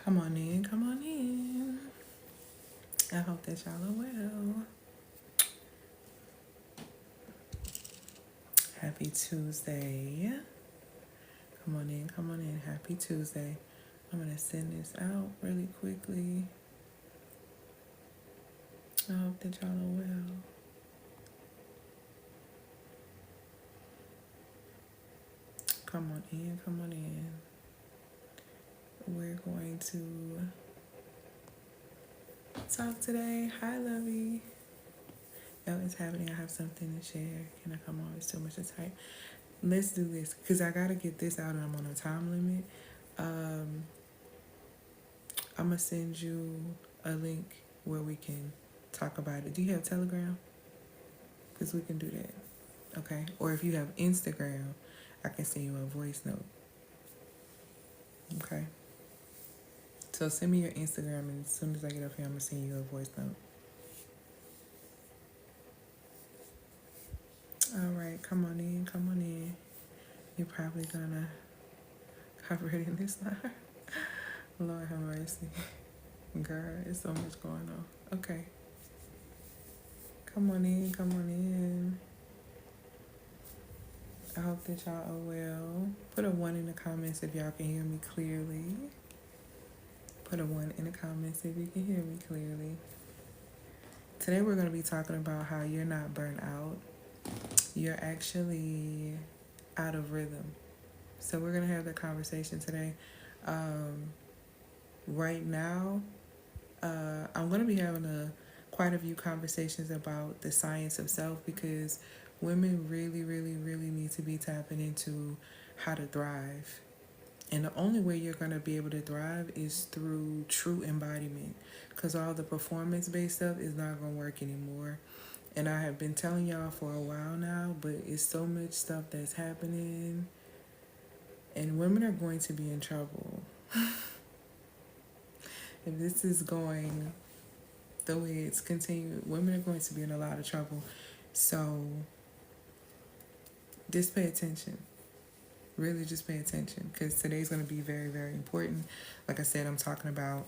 Come on in, come on in. I hope that y'all are well. Happy Tuesday. Come on in, come on in. Happy Tuesday. I'm going to send this out really quickly. I hope that y'all are well. Come on in, come on in. We're going to talk today. Hi, Lovey. Oh, it's happening. I have something to share. Can I come on? It's too much to type. Let's do this because I got to get this out and I'm on a time limit. I'm going to send you a link where we can talk about it. Do you have Telegram? Because we can do that. Okay? Or if you have Instagram, I can send you a voice note. Okay? So send me your Instagram, and as soon as I get up here, I'm going to send you a voice note. All right, come on in, come on in. You're probably going to cover it in this line. Lord have mercy. Girl, there's so much going on. Okay. Come on in, come on in. I hope that y'all are well. Put a 1 in the comments if y'all can hear me clearly. Put a 1 in the comments if you can hear me clearly. Today we're going to be talking about how you're not burnt out. You're actually out of rhythm. So we're going to have that conversation today. Right now, I'm going to be having quite a few conversations about the science of self because women really, really, really need to be tapping into how to thrive. And the only way you're going to be able to thrive is through true embodiment because all the performance-based stuff is not going to work anymore. And I have been telling y'all for a while now, but it's so much stuff that's happening. And women are going to be in trouble. If this is going the way it's continued, women are going to be in a lot of trouble. So just pay attention. Really just pay attention because today's going to be very, very important. Like I said, I'm talking about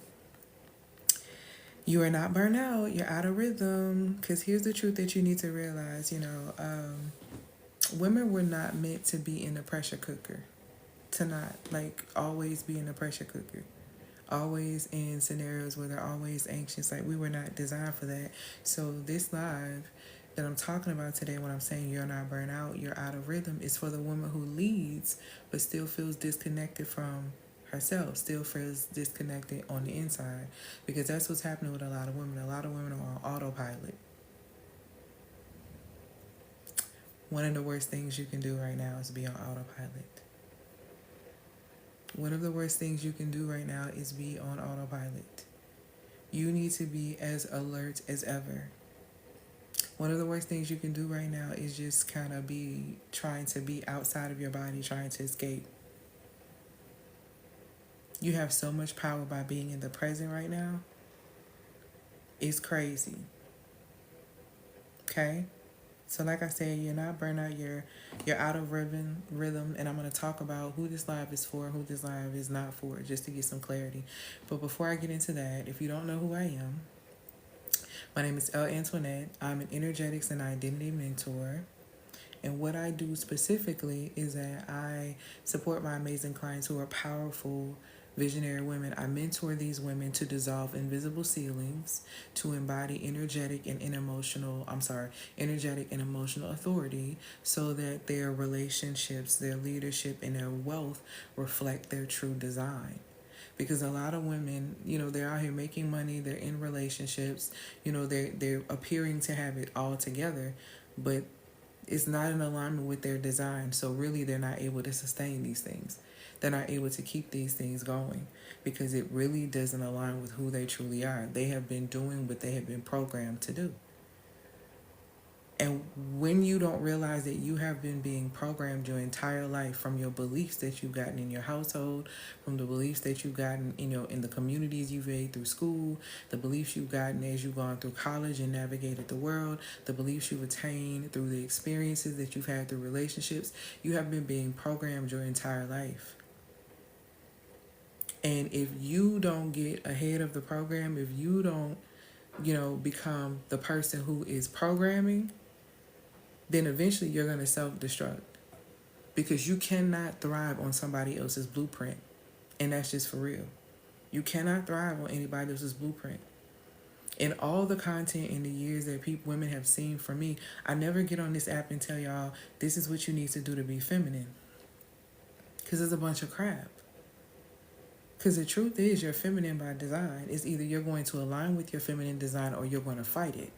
you are not burnt out. You're out of rhythm. Because here's the truth that you need to realize, women were not meant to be in a pressure cooker. To not, always be in a pressure cooker. Always in scenarios where they're always anxious. We were not designed for that. So this live that I'm talking about today when I'm saying you're not burnt out, you're out of rhythm, is for the woman who leads but still feels disconnected from herself, still feels disconnected on the inside. Because that's what's happening with a lot of women. A lot of women are on autopilot. One of the worst things you can do right now is be on autopilot. One of the worst things you can do right now is be on autopilot. You need to be as alert as ever. One of the worst things you can do right now is just kind of be trying to be outside of your body, trying to escape. You have so much power by being in the present right now. It's crazy. Okay? So like I said, you're not burnt out, you're out of rhythm, and I'm going to talk about who this live is for, who this live is not for, just to get some clarity. But before I get into that, if you don't know who I am, my name is Elle Antoinette. I'm an energetics and identity mentor. And what I do specifically is that I support my amazing clients who are powerful, visionary women. I mentor these women to dissolve invisible ceilings, to embody energetic and emotional authority so that their relationships, their leadership, and their wealth reflect their true design. Because a lot of women, they're out here making money, they're in relationships, they're appearing to have it all together, but it's not in alignment with their design. So really, they're not able to sustain these things. They're not able to keep these things going because it really doesn't align with who they truly are. They have been doing what they have been programmed to do. And when you don't realize that you have been being programmed your entire life from your beliefs that you've gotten in your household, from the beliefs that you've gotten, in the communities you've made through school, the beliefs you've gotten as you've gone through college and navigated the world, the beliefs you've attained through the experiences that you've had through relationships, you have been being programmed your entire life. And if you don't get ahead of the program, if you don't, become the person who is programming, then eventually you're going to self-destruct, because you cannot thrive on somebody else's blueprint. And that's just for real. You cannot thrive on anybody else's blueprint. And all the content in the years that women have seen from me, I never get on this app and tell y'all this is what you need to do to be feminine, because it's a bunch of crap. Because the truth is, you're feminine by design. It's either you're going to align with your feminine design or you're going to fight it.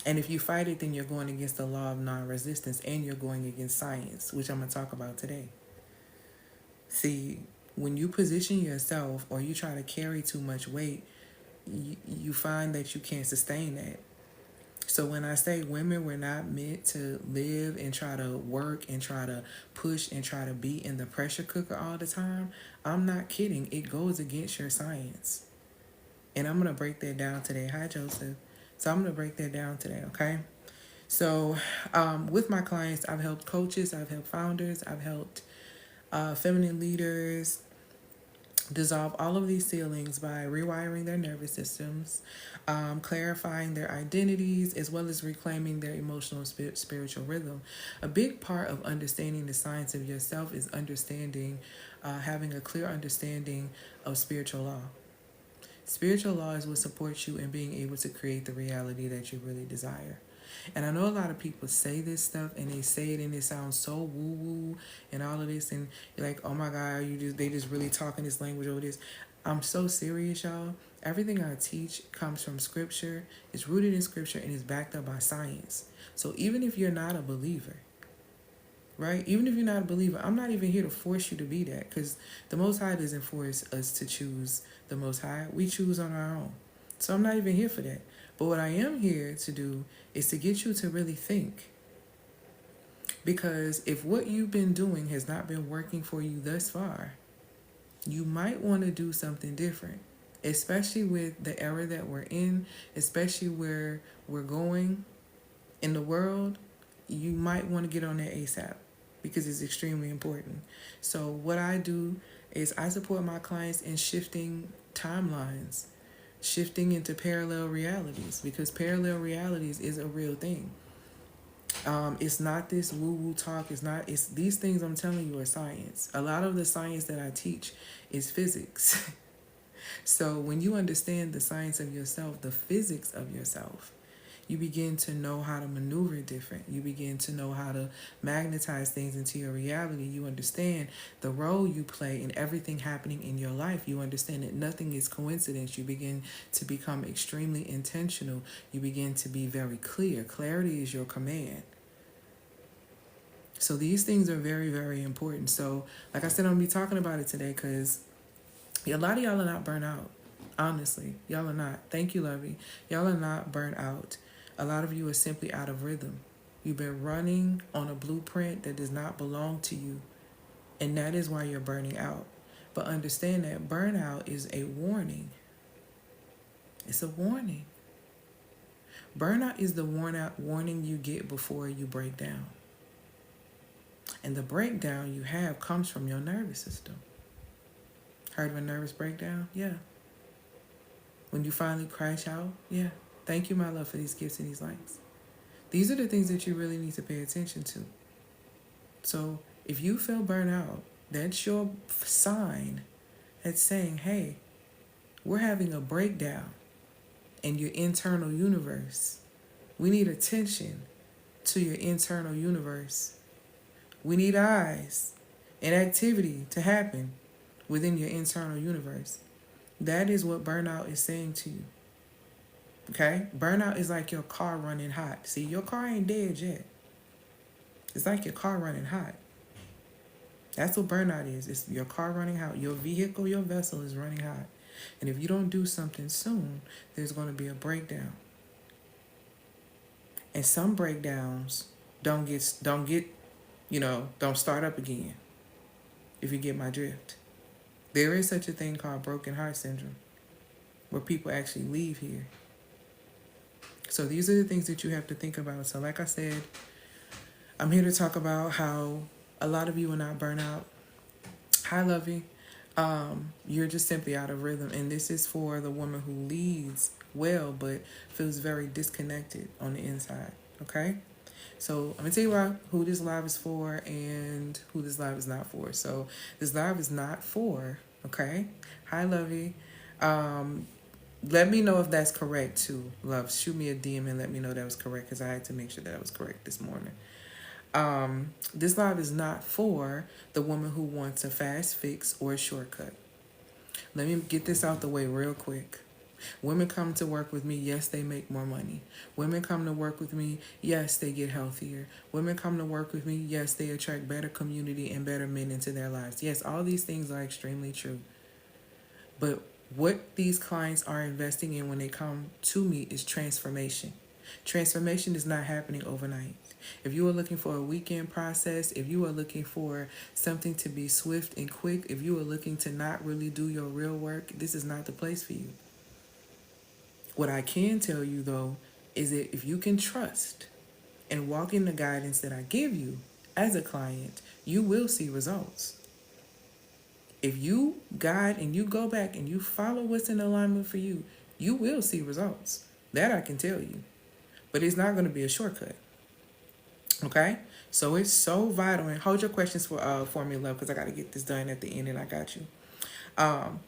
And if you fight it, then you're going against the law of non-resistance, and you're going against science, which I'm going to talk about today. See, when you position yourself or you try to carry too much weight, you find that you can't sustain that. So when I say women were not meant to live and try to work and try to push and try to be in the pressure cooker all the time, I'm not kidding. It goes against your science. And I'm going to break that down today. Hi, Joseph. So I'm going to break that down today, okay? So with my clients, I've helped coaches, I've helped founders, I've helped feminine leaders dissolve all of these ceilings by rewiring their nervous systems, clarifying their identities, as well as reclaiming their emotional and spiritual rhythm. A big part of understanding the science of yourself is understanding, having a clear understanding of spiritual law. Spiritual law is what supports you in being able to create the reality that you really desire. And I know a lot of people say this stuff and they say it and it sounds so woo-woo and all of this, and you're like, oh my God, they just really talking this language over this. I'm so serious, y'all. Everything I teach comes from scripture. It's rooted in scripture and it's backed up by science. So even if you're not a believer, right? Even if you're not a believer, I'm not even here to force you to be that, because the Most High doesn't force us to choose the Most High. We choose on our own. So I'm not even here for that. But what I am here to do is to get you to really think. Because if what you've been doing has not been working for you thus far, you might want to do something different, especially with the era that we're in, especially where we're going in the world. You might want to get on that ASAP, because it's extremely important. So what I do is I support my clients in shifting timelines, shifting into parallel realities, because parallel realities is a real thing. It's not this woo-woo talk. It's these things I'm telling you are science. A lot of the science that I teach is physics. So when you understand the science of yourself, the physics of yourself, you begin to know how to maneuver different. You begin to know how to magnetize things into your reality. You understand the role you play in everything happening in your life. You understand that nothing is coincidence. You begin to become extremely intentional. You begin to be very clear. Clarity is your command. So these things are very, very important. So like I said, I'm going to be talking about it today because a lot of y'all are not burnt out. Honestly, y'all are not. Thank you, Lovey. Y'all are not burnt out. A lot of you are simply out of rhythm. You've been running on a blueprint that does not belong to you, and that is why you're burning out. But understand that burnout is a warning. It's a warning. Burnout is the warning you get before you break down. And the breakdown you have comes from your nervous system. Heard of a nervous breakdown? Yeah. When you finally crash out? Yeah. Thank you, my love, for these gifts and these likes. These are the things that you really need to pay attention to. So if you feel burnt out, that's your sign that's saying, hey, we're having a breakdown in your internal universe. We need attention to your internal universe. We need eyes and activity to happen within your internal universe. That is what burnout is saying to you. Okay? Burnout is like your car running hot. See, your car ain't dead yet. It's like your car running hot. That's what burnout is. It's your car running hot. Your vehicle, your vessel is running hot. And if you don't do something soon, there's going to be a breakdown. And some breakdowns don't start up again, if you get my drift. There is such a thing called broken heart syndrome, where people actually leave here. So these are the things that you have to think about. So like I said, I'm here to talk about how a lot of you are not burnt out. Hi, Lovey. You're just simply out of rhythm. And this is for the woman who leads well but feels very disconnected on the inside. Okay? So I'm gonna tell you who this live is for and who this live is not for. So this live is not for, okay? Hi Lovey. Um, Let me know if that's correct too, love. Shoot me a DM and let me know that was correct because I had to make sure that was correct this morning. This live is not for the woman who wants a fast fix or a shortcut. Let me get this out the way real quick. Women come to work with me, yes, they make more money. Women come to work with me, yes, they get healthier. Women come to work with me, yes, they attract better community and better men into their lives. Yes, all these things are extremely true. But what these clients are investing in when they come to me is transformation. Transformation is not happening overnight. If you are looking for a weekend process, if you are looking for something to be swift and quick, if you are looking to not really do your real work, this is not the place for you. What I can tell you though is that if you can trust and walk in the guidance that I give you as a client, you will see results. If you guide and you go back and you follow what's in alignment for you, you will see results. That I can tell you. But it's not going to be a shortcut. Okay? So it's so vital. And hold your questions for me, love, because I got to get this done at the end and I got you.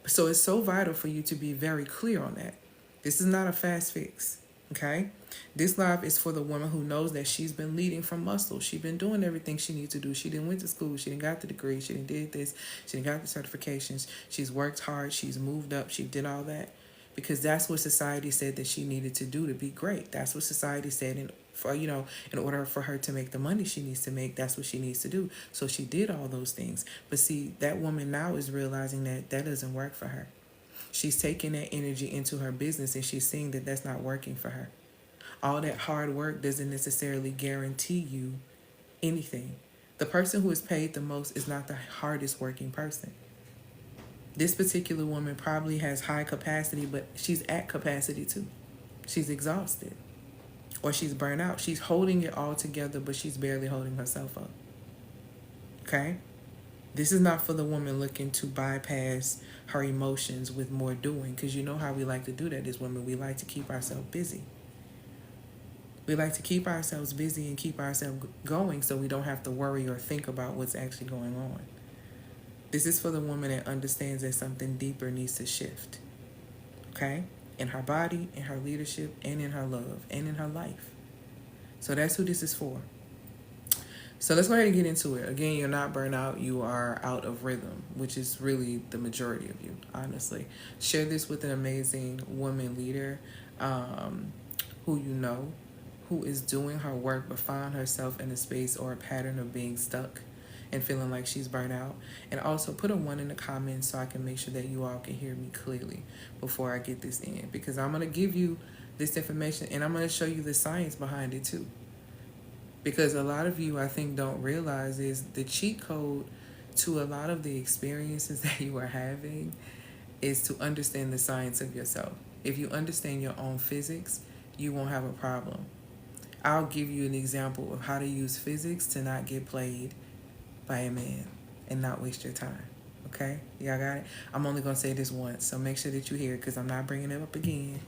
So it's so vital for you to be very clear on that. This is not a fast fix. Okay? This live is for the woman who knows that she's been leading from muscle. She's been doing everything she needs to do. She didn't went to school. She didn't got the degree. She didn't did this. She didn't got the certifications. She's worked hard. She's moved up. She did all that because that's what society said that she needed to do to be great. That's what society said in order for her to make the money she needs to make, that's what she needs to do. So she did all those things. But see, that woman now is realizing that that doesn't work for her. She's taking that energy into her business and she's seeing that that's not working for her. All that hard work doesn't necessarily guarantee you anything. The person who is paid the most is not the hardest working person. This particular woman probably has high capacity, but she's at capacity too. She's exhausted or she's burnt out. She's holding it all together, but she's barely holding herself up. Okay? This is not for the woman looking to bypass her emotions with more doing, because you know how we like to do that as women. We like to keep ourselves busy. We like to keep ourselves busy and keep ourselves going so we don't have to worry or think about what's actually going on. This is for the woman that understands that something deeper needs to shift. Okay? In her body, in her leadership, and in her love, and in her life. So that's who this is for. So let's go ahead and get into it. Again, you're not burnt out. You are out of rhythm, which is really the majority of you, honestly. Share this with an amazing woman leader who you know, who is doing her work but found herself in a space or a pattern of being stuck and feeling like she's burnt out. And also put a 1 in the comments so I can make sure that you all can hear me clearly before I get this in. Because I'm going to give you this information and I'm going to show you the science behind it too. Because a lot of you, I think, don't realize is the cheat code to a lot of the experiences that you are having is to understand the science of yourself. If you understand your own physics, you won't have a problem. I'll give you an example of how to use physics to not get played by a man and not waste your time. Okay? Y'all got it? I'm only going to say this once, so make sure that you hear it because I'm not bringing it up again.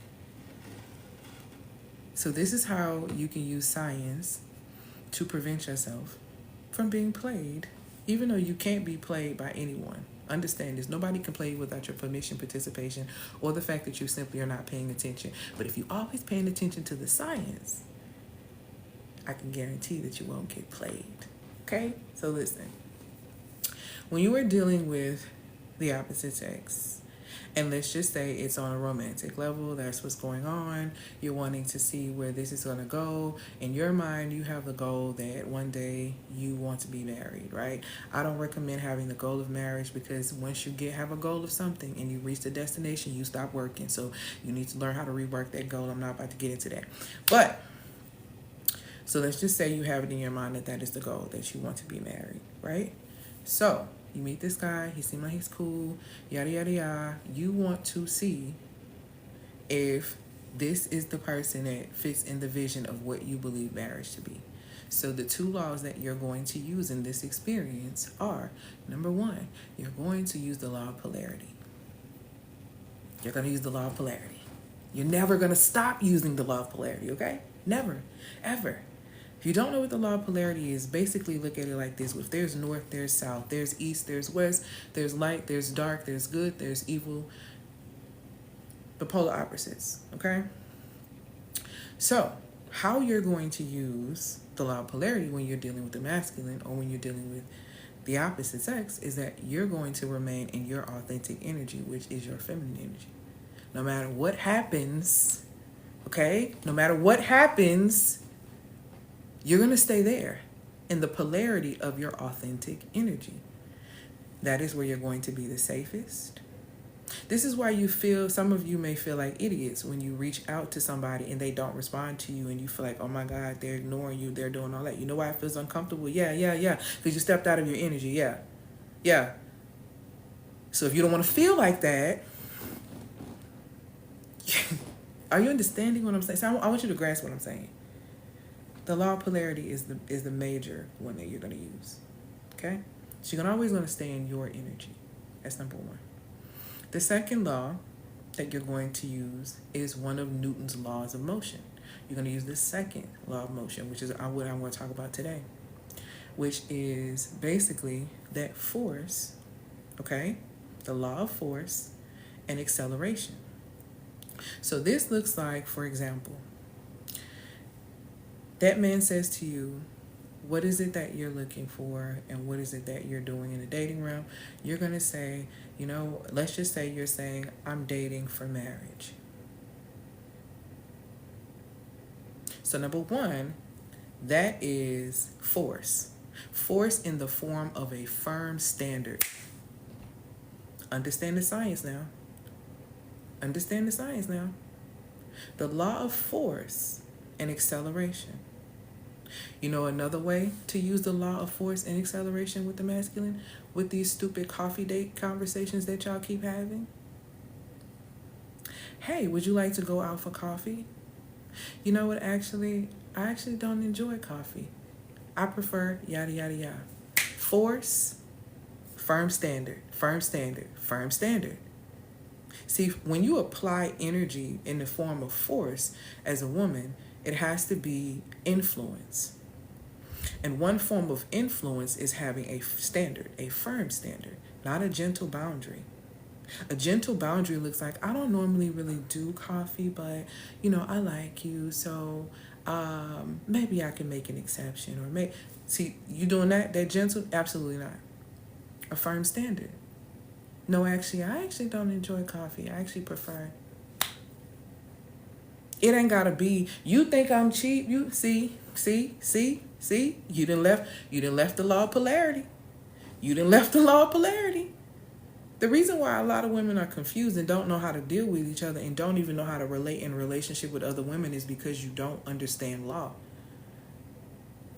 So this is how you can use science to prevent yourself from being played, even though you can't be played by anyone. Understand this. Nobody can play without your permission, participation, or the fact that you simply are not paying attention. But if you're always paying attention to the science, I can guarantee that you won't get played. Okay? So listen. When you are dealing with the opposite sex, and let's just say it's on a romantic level, that's what's going on. You're wanting to see where this is going to go. In your mind, you have the goal that one day you want to be married, right? I don't recommend having the goal of marriage because once you have a goal of something and you reach the destination, you stop working. So you need to learn how to rework that goal. I'm not about to get into that. But, so let's just say you have it in your mind that that is the goal, that you want to be married, right? So you meet this guy, he seems like he's cool, yada, yada, yada. You want to see if this is the person that fits in the vision of what you believe marriage to be. So the two laws that you're going to use in this experience are, number one, you're going to use the law of polarity. You're going to use the law of polarity. You're never going to stop using the law of polarity, okay? Never, ever. If you don't know what the law of polarity is, basically look at it like this. If there's north, there's south, there's east, there's west, there's light, there's dark, there's good, there's evil. The polar opposites, okay? So, how you're going to use the law of polarity when you're dealing with the masculine or when you're dealing with the opposite sex is that you're going to remain in your authentic energy, which is your feminine energy. No matter what happens, okay? No matter what happens, you're going to stay there in the polarity of your authentic energy. That is where you're going to be the safest. This is why you feel, some of you may feel like idiots when you reach out to somebody and they don't respond to you and you feel like, oh my God, they're ignoring you, they're doing all that. You know why it feels uncomfortable? Yeah. Because you stepped out of your energy. Yeah. So if you don't want to feel like that, are you understanding what I'm saying? So I want you to grasp what I'm saying. The law of polarity is the major one that you're going to use. Okay? So you're always going to stay in your energy. That's number one. The second law that you're going to use is one of Newton's laws of motion. You're going to use the second law of motion, which is what I'm going to talk about today, which is basically that force, okay? The law of force and acceleration. So this looks like, for example, that man says to you, what is it that you're looking for and what is it that you're doing in the dating realm? You're going to say, let's just say you're saying, I'm dating for marriage. So number one, that is force. Force in the form of a firm standard. Understand the science now. Understand the science now. The law of force and acceleration. You know another way to use the law of force and acceleration with the masculine? With these stupid coffee date conversations that y'all keep having? Hey, would you like to go out for coffee? You know what, I actually don't enjoy coffee. I prefer yada, yada, yada. Force, firm standard, firm standard, firm standard. See, when you apply energy in the form of force as a woman, it has to be influence. And one form of influence is having a standard, a firm standard, not a gentle boundary. A gentle boundary looks like, I don't normally really do coffee, but, I like you, so maybe I can make an exception. Or see, you doing that gentle? Absolutely not. A firm standard. No, I actually don't enjoy coffee. I actually prefer. It ain't gotta be, you think I'm cheap, you see, you done left the law of polarity. You done left the law of polarity. The reason why a lot of women are confused and don't know how to deal with each other and don't even know how to relate in relationship with other women is because you don't understand law.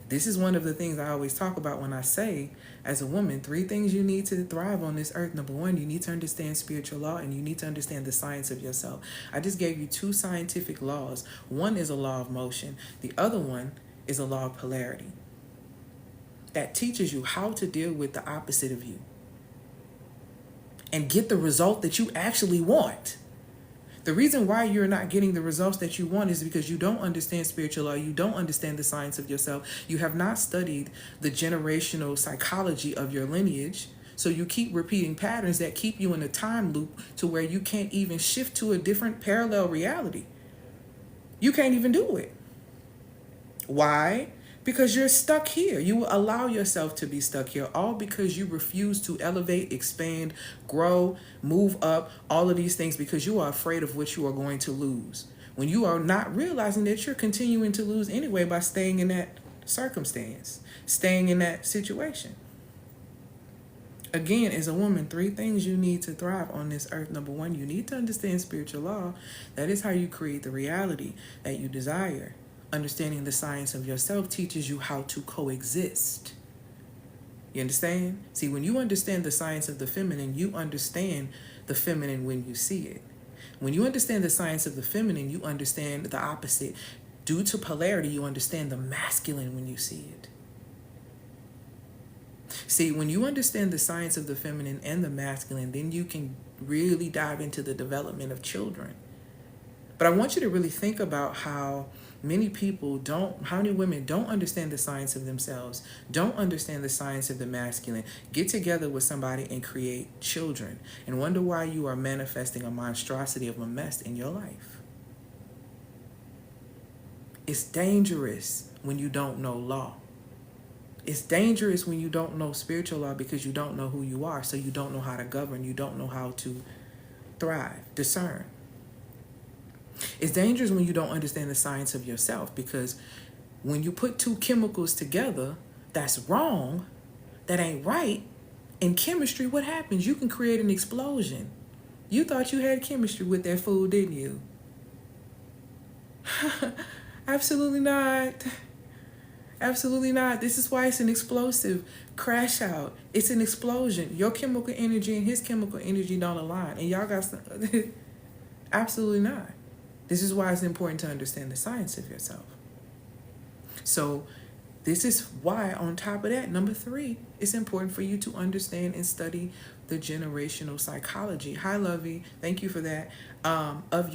This is one of the things I always talk about when I say, as a woman, 3 things you need to thrive on this earth. Number 1, you need to understand spiritual law and you need to understand the science of yourself. I just gave you 2 scientific laws. One is a law of motion. The other one is a law of polarity. That teaches you how to deal with the opposite of you and get the result that you actually want. The reason why you're not getting the results that you want is because you don't understand spiritual law. You don't understand the science of yourself. You have not studied the generational psychology of your lineage. So you keep repeating patterns that keep you in a time loop to where you can't even shift to a different parallel reality. You can't even do it. Why? Because you're stuck here. You will allow yourself to be stuck here, all because you refuse to elevate, expand, grow, move up, all of these things because you are afraid of what you are going to lose. When you are not realizing that you're continuing to lose anyway by staying in that circumstance, staying in that situation. Again, as a woman, 3 things you need to thrive on this earth. Number 1, you need to understand spiritual law. That is how you create the reality that you desire. Understanding the science of yourself teaches you how to coexist. You understand? See, when you understand the science of the feminine, you understand the feminine when you see it. When you understand the science of the feminine, you understand the opposite Due to polarity, you understand the masculine when you see it. See, when you understand the science of the feminine and the masculine, then you can really dive into the development of children. But I want you to really think about how many women don't understand the science of themselves, don't understand the science of the masculine, get together with somebody and create children, and wonder why you are manifesting a monstrosity of a mess in your life. It's dangerous when you don't know law. It's dangerous when you don't know spiritual law because you don't know who you are, so you don't know how to govern, you don't know how to thrive, discern. It's dangerous when you don't understand the science of yourself, because when you put two chemicals together, that's wrong, that ain't right. In chemistry, what happens? You can create an explosion. You thought you had chemistry with that food, didn't you? Absolutely not. Absolutely not. This is why it's an explosive crash out. It's an explosion. Your chemical energy and his chemical energy don't align. And y'all got some... Absolutely not. This is why it's important to understand the science of yourself. So this is why, on top of that, number 3, it's important for you to understand and study the generational psychology. Hi, Lovey. Thank you for that. Of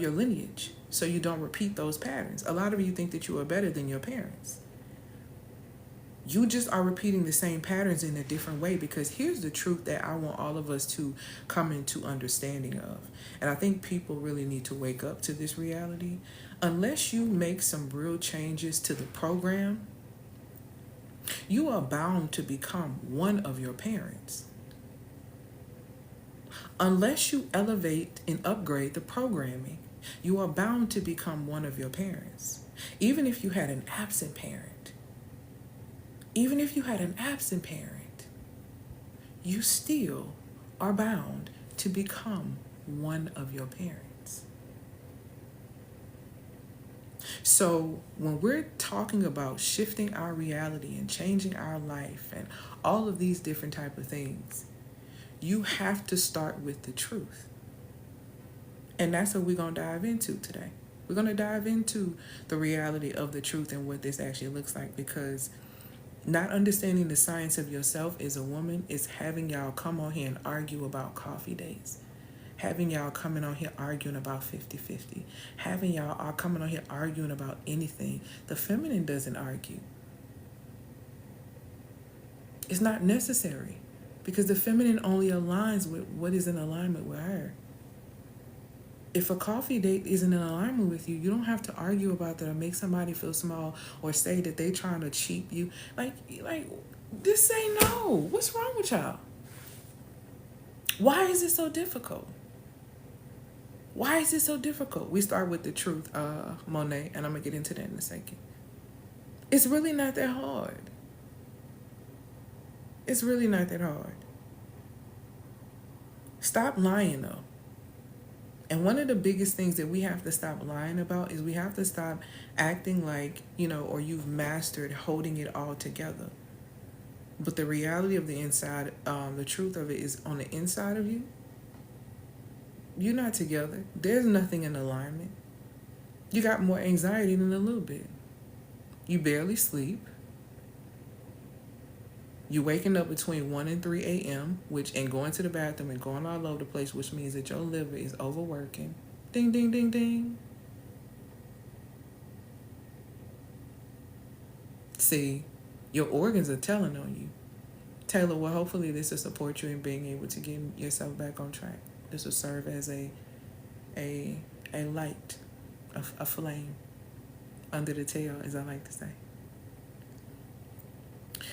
your lineage, so you don't repeat those patterns. A lot of you think that you are better than your parents. You just are repeating the same patterns in a different way, because here's the truth that I want all of us to come into understanding of. And I think people really need to wake up to this reality. Unless you make some real changes to the program, you are bound to become one of your parents. Unless you elevate and upgrade the programming, you are bound to become one of your parents. Even if you had an absent parent, you still are bound to become one of your parents. So when we're talking about shifting our reality and changing our life and all of these different type of things, you have to start with the truth. And that's what we're going to dive into today. We're going to dive into the reality of the truth and what this actually looks like, because not understanding the science of yourself as a woman is having y'all come on here and argue about coffee dates. Having y'all coming on here arguing about 50-50. Having y'all all coming on here arguing about anything. The feminine doesn't argue. It's not necessary, because the feminine only aligns with what is in alignment with her. If a coffee date isn't in alignment with you, you don't have to argue about that or make somebody feel small or say that they trying to cheat you. Like, just say no. What's wrong with y'all? Why is it so difficult? Why is it so difficult? We start with the truth, Monet, and I'm going to get into that in a second. It's really not that hard. It's really not that hard. Stop lying, though. And one of the biggest things that we have to stop lying about is we have to stop acting like, or you've mastered holding it all together. But the reality of the inside, the truth of it is on the inside of you, you're not together. There's nothing in alignment. You got more anxiety than a little bit. You barely sleep. You waking up between 1 and 3 a.m., and going to the bathroom and going all over the place, which means that your liver is overworking. Ding, ding, ding, ding. See, your organs are telling on you. Taylor, well, hopefully this will support you in being able to get yourself back on track. This will serve as a light, a flame under the tail, as I like to say.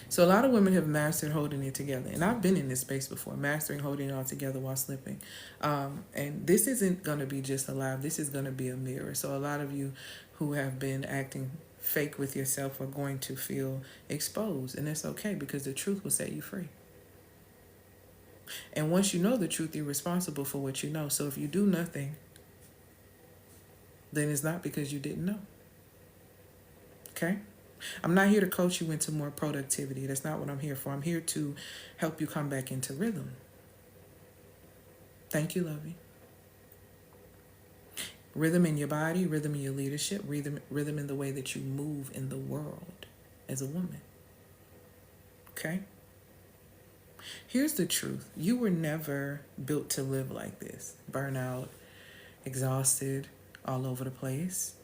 So a lot of women have mastered holding it together. And I've been in this space before, mastering holding it all together while slipping. And this isn't going to be just a live. This is going to be a mirror. So a lot of you who have been acting fake with yourself are going to feel exposed. And that's okay, because the truth will set you free. And once you know the truth, you're responsible for what you know. So if you do nothing, then it's not because you didn't know. Okay? I'm not here to coach you into more productivity. That's not what I'm here for. I'm here to help you come back into rhythm. Thank you, Lovey. Rhythm in your body, rhythm in your leadership, rhythm in the way that you move in the world as a woman. Okay? Here's the truth. You were never built to live like this. Burnout, exhausted, all over the place.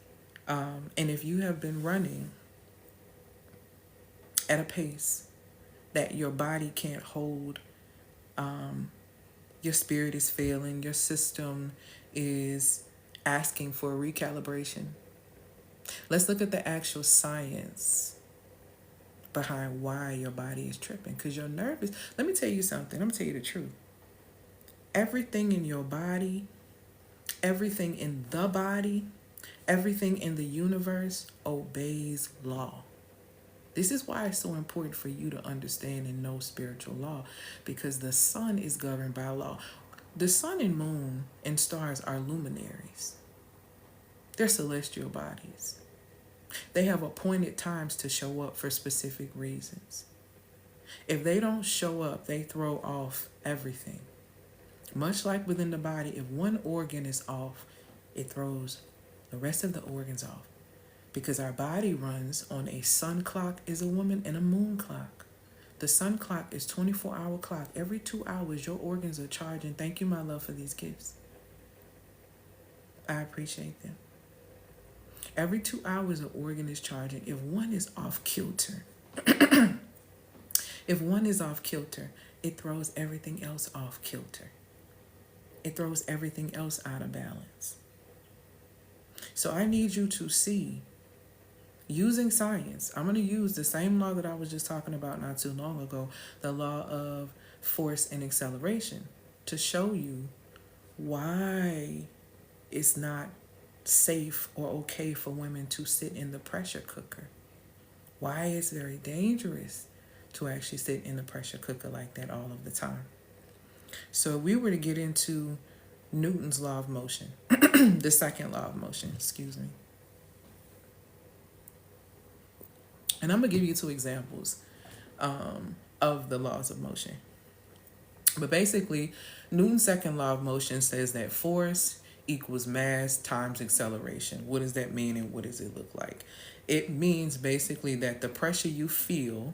And if you have been running at a pace that your body can't hold, your spirit is failing, your system is asking for a recalibration. Let's look at the actual science behind why your body is tripping. Because your nervous, let me tell you something. I'm going to tell you the truth. Everything in your body, everything in the body, everything in the universe obeys law. This is why it's so important for you to understand and know spiritual law, because the sun is governed by law. The sun and moon and stars are luminaries. They're celestial bodies. They have appointed times to show up for specific reasons. If they don't show up, they throw off everything. Much like within the body, if one organ is off, it throws the rest of the organs off. Because our body runs on a sun clock as a woman and a moon clock. The sun clock is 24-hour clock. Every 2 hours, your organs are charging. Thank you, my love, for these gifts. I appreciate them. Every 2 hours, an organ is charging. If one is off kilter, if one is off kilter, it throws everything else off kilter. It throws everything else out of balance. So I need you to see, using science, I'm going to use the same law that I was just talking about not too long ago, the law of force and acceleration, to show you why it's not safe or okay for women to sit in the pressure cooker. Why it's very dangerous to actually sit in the pressure cooker like that all of the time. So if we were to get into Newton's law of motion, the second law of motion, excuse me. And I'm going to give you 2 examples of the laws of motion. But basically, Newton's second law of motion says that force equals mass times acceleration. What does that mean and what does it look like? It means basically that the pressure you feel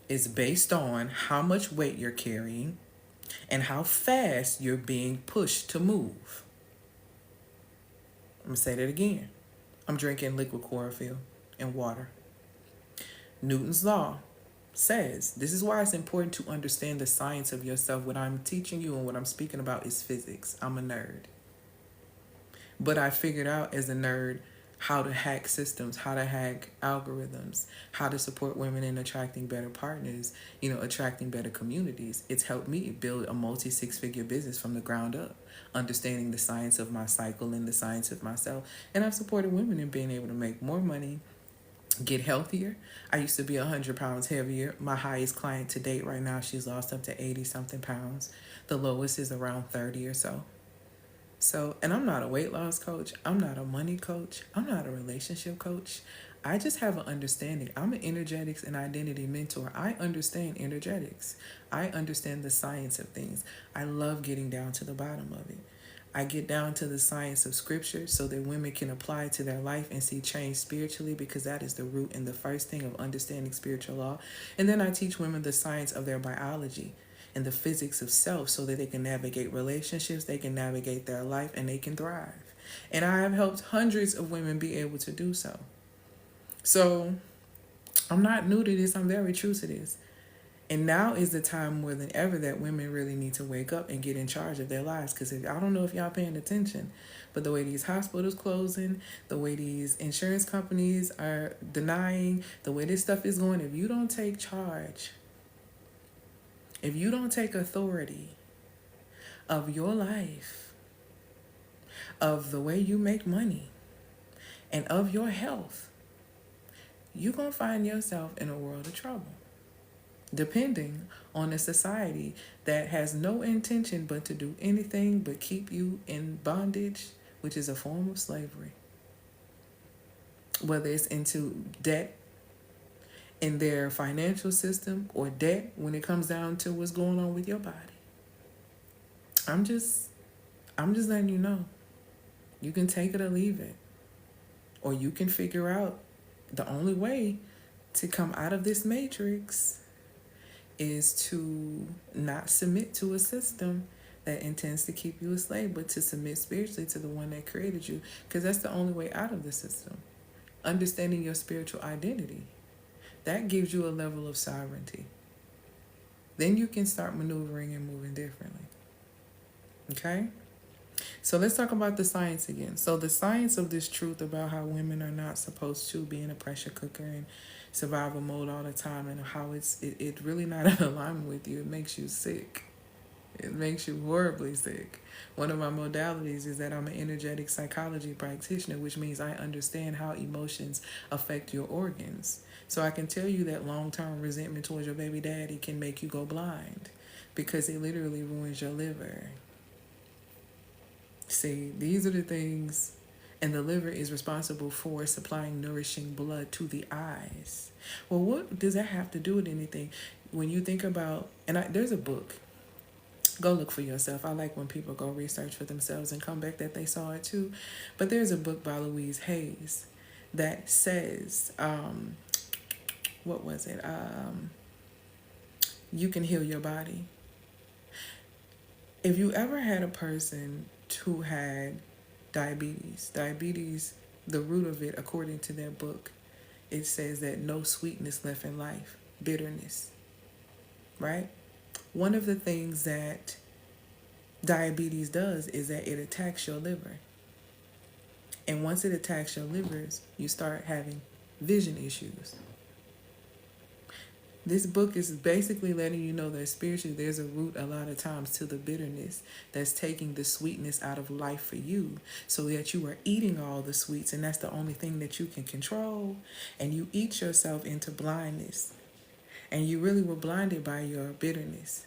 is based on how much weight you're carrying and how fast you're being pushed to move. I'm going to say that again. I'm drinking liquid chlorophyll and water. Newton's law says, this is why it's important to understand the science of yourself. What I'm teaching you and what I'm speaking about is physics. I'm a nerd. But I figured out as a nerd how to hack systems, how to hack algorithms, how to support women in attracting better partners, attracting better communities. It's helped me build a multi-6-figure business from the ground up, understanding the science of my cycle and the science of myself. And I've supported women in being able to make more money, get healthier. I used to be 100 pounds heavier. My highest client to date right now, she's lost up to 80-something pounds. The lowest is around 30 or so. And I'm not a weight loss coach. I'm not a money coach. I'm not a relationship coach. I just have an understanding. I'm an energetics and identity mentor. I understand energetics. I understand the science of things. I love getting down to the bottom of it. I get down to the science of scripture so that women can apply it to their life and see change spiritually, because that is the root and the first thing of understanding spiritual law. And then I teach women the science of their biology and the physics of self so that they can navigate relationships, they can navigate their life, and they can thrive. And I have helped hundreds of women be able to do so. So I'm not new to this. I'm very true to this. And now is the time more than ever that women really need to wake up and get in charge of their lives. Because I don't know if y'all paying attention, but the way these hospitals closing, the way these insurance companies are denying, the way this stuff is going, if you don't take charge, if you don't take authority of your life, of the way you make money, and of your health, you're going to find yourself in a world of trouble, depending on a society that has no intention but to do anything but keep you in bondage, which is a form of slavery. Whether it's into debt in their financial system or debt when it comes down to what's going on with your body. I'm just letting you know. You can take it or leave it. Or you can figure out the only way to come out of this matrix is to not submit to a system that intends to keep you a slave, but to submit spiritually to the one that created you, because that's the only way out of the system. Understanding your spiritual identity, that gives you a level of sovereignty. Then you can start maneuvering and moving differently. Okay? So let's talk about the science again. So the science of this truth about how women are not supposed to be in a pressure cooker and survival mode all the time, and how it really not in alignment with you. It makes you sick. It makes you horribly sick. One of my modalities is that I'm an energetic psychology practitioner, which means I understand how emotions affect your organs. So I can tell you that long-term resentment towards your baby daddy can make you go blind because it literally ruins your liver. See, these are the things, and the liver is responsible for supplying nourishing blood to the eyes. Well, what does that have to do with anything? When you think about, there's a book, go look for yourself. I like when people go research for themselves and come back that they saw it too. But there's a book by Louise Hayes that says, what was it? You can heal your body. If you ever had a person who had diabetes, the root of it, according to their book, it says that no sweetness left in life, bitterness, right? One of the things that diabetes does is that it attacks your liver. And once it attacks your livers, you start having vision issues. This book is basically letting you know that spiritually there's a root a lot of times to the bitterness that's taking the sweetness out of life for you, so that you are eating all the sweets and that's the only thing that you can control, and you eat yourself into blindness, and you really were blinded by your bitterness.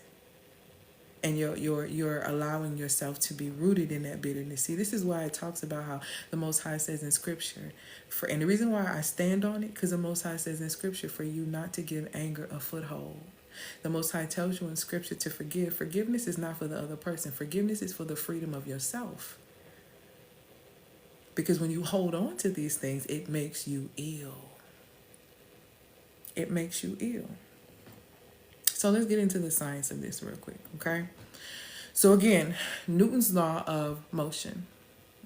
And you're allowing yourself to be rooted in that bitterness. See, this is why it talks about how the Most High says in Scripture, and the reason why I stand on it, because the Most High says in Scripture for you not to give anger a foothold. The Most High tells you in Scripture to forgive. Forgiveness is not for the other person. Forgiveness is for the freedom of yourself. Because when you hold on to these things, it makes you ill. It makes you ill. So let's get into the science of this real quick, okay? So again, Newton's law of motion,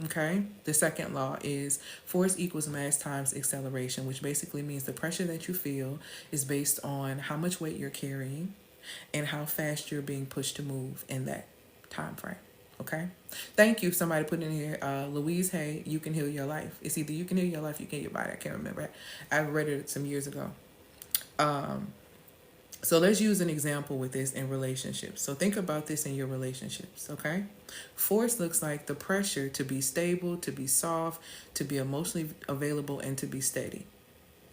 okay? The second law is force equals mass times acceleration, which basically means the pressure that you feel is based on how much weight you're carrying and how fast you're being pushed to move in that time frame, okay? Thank you. Somebody put in here, Louise Hay, You Can Heal Your Life. It's either You Can Heal Your Life, You Can Heal Your Body. I can't remember. I read it some years ago. So let's use an example with this in relationships. So think about this in your relationships, okay? Force looks like the pressure to be stable, to be soft, to be emotionally available, and to be steady,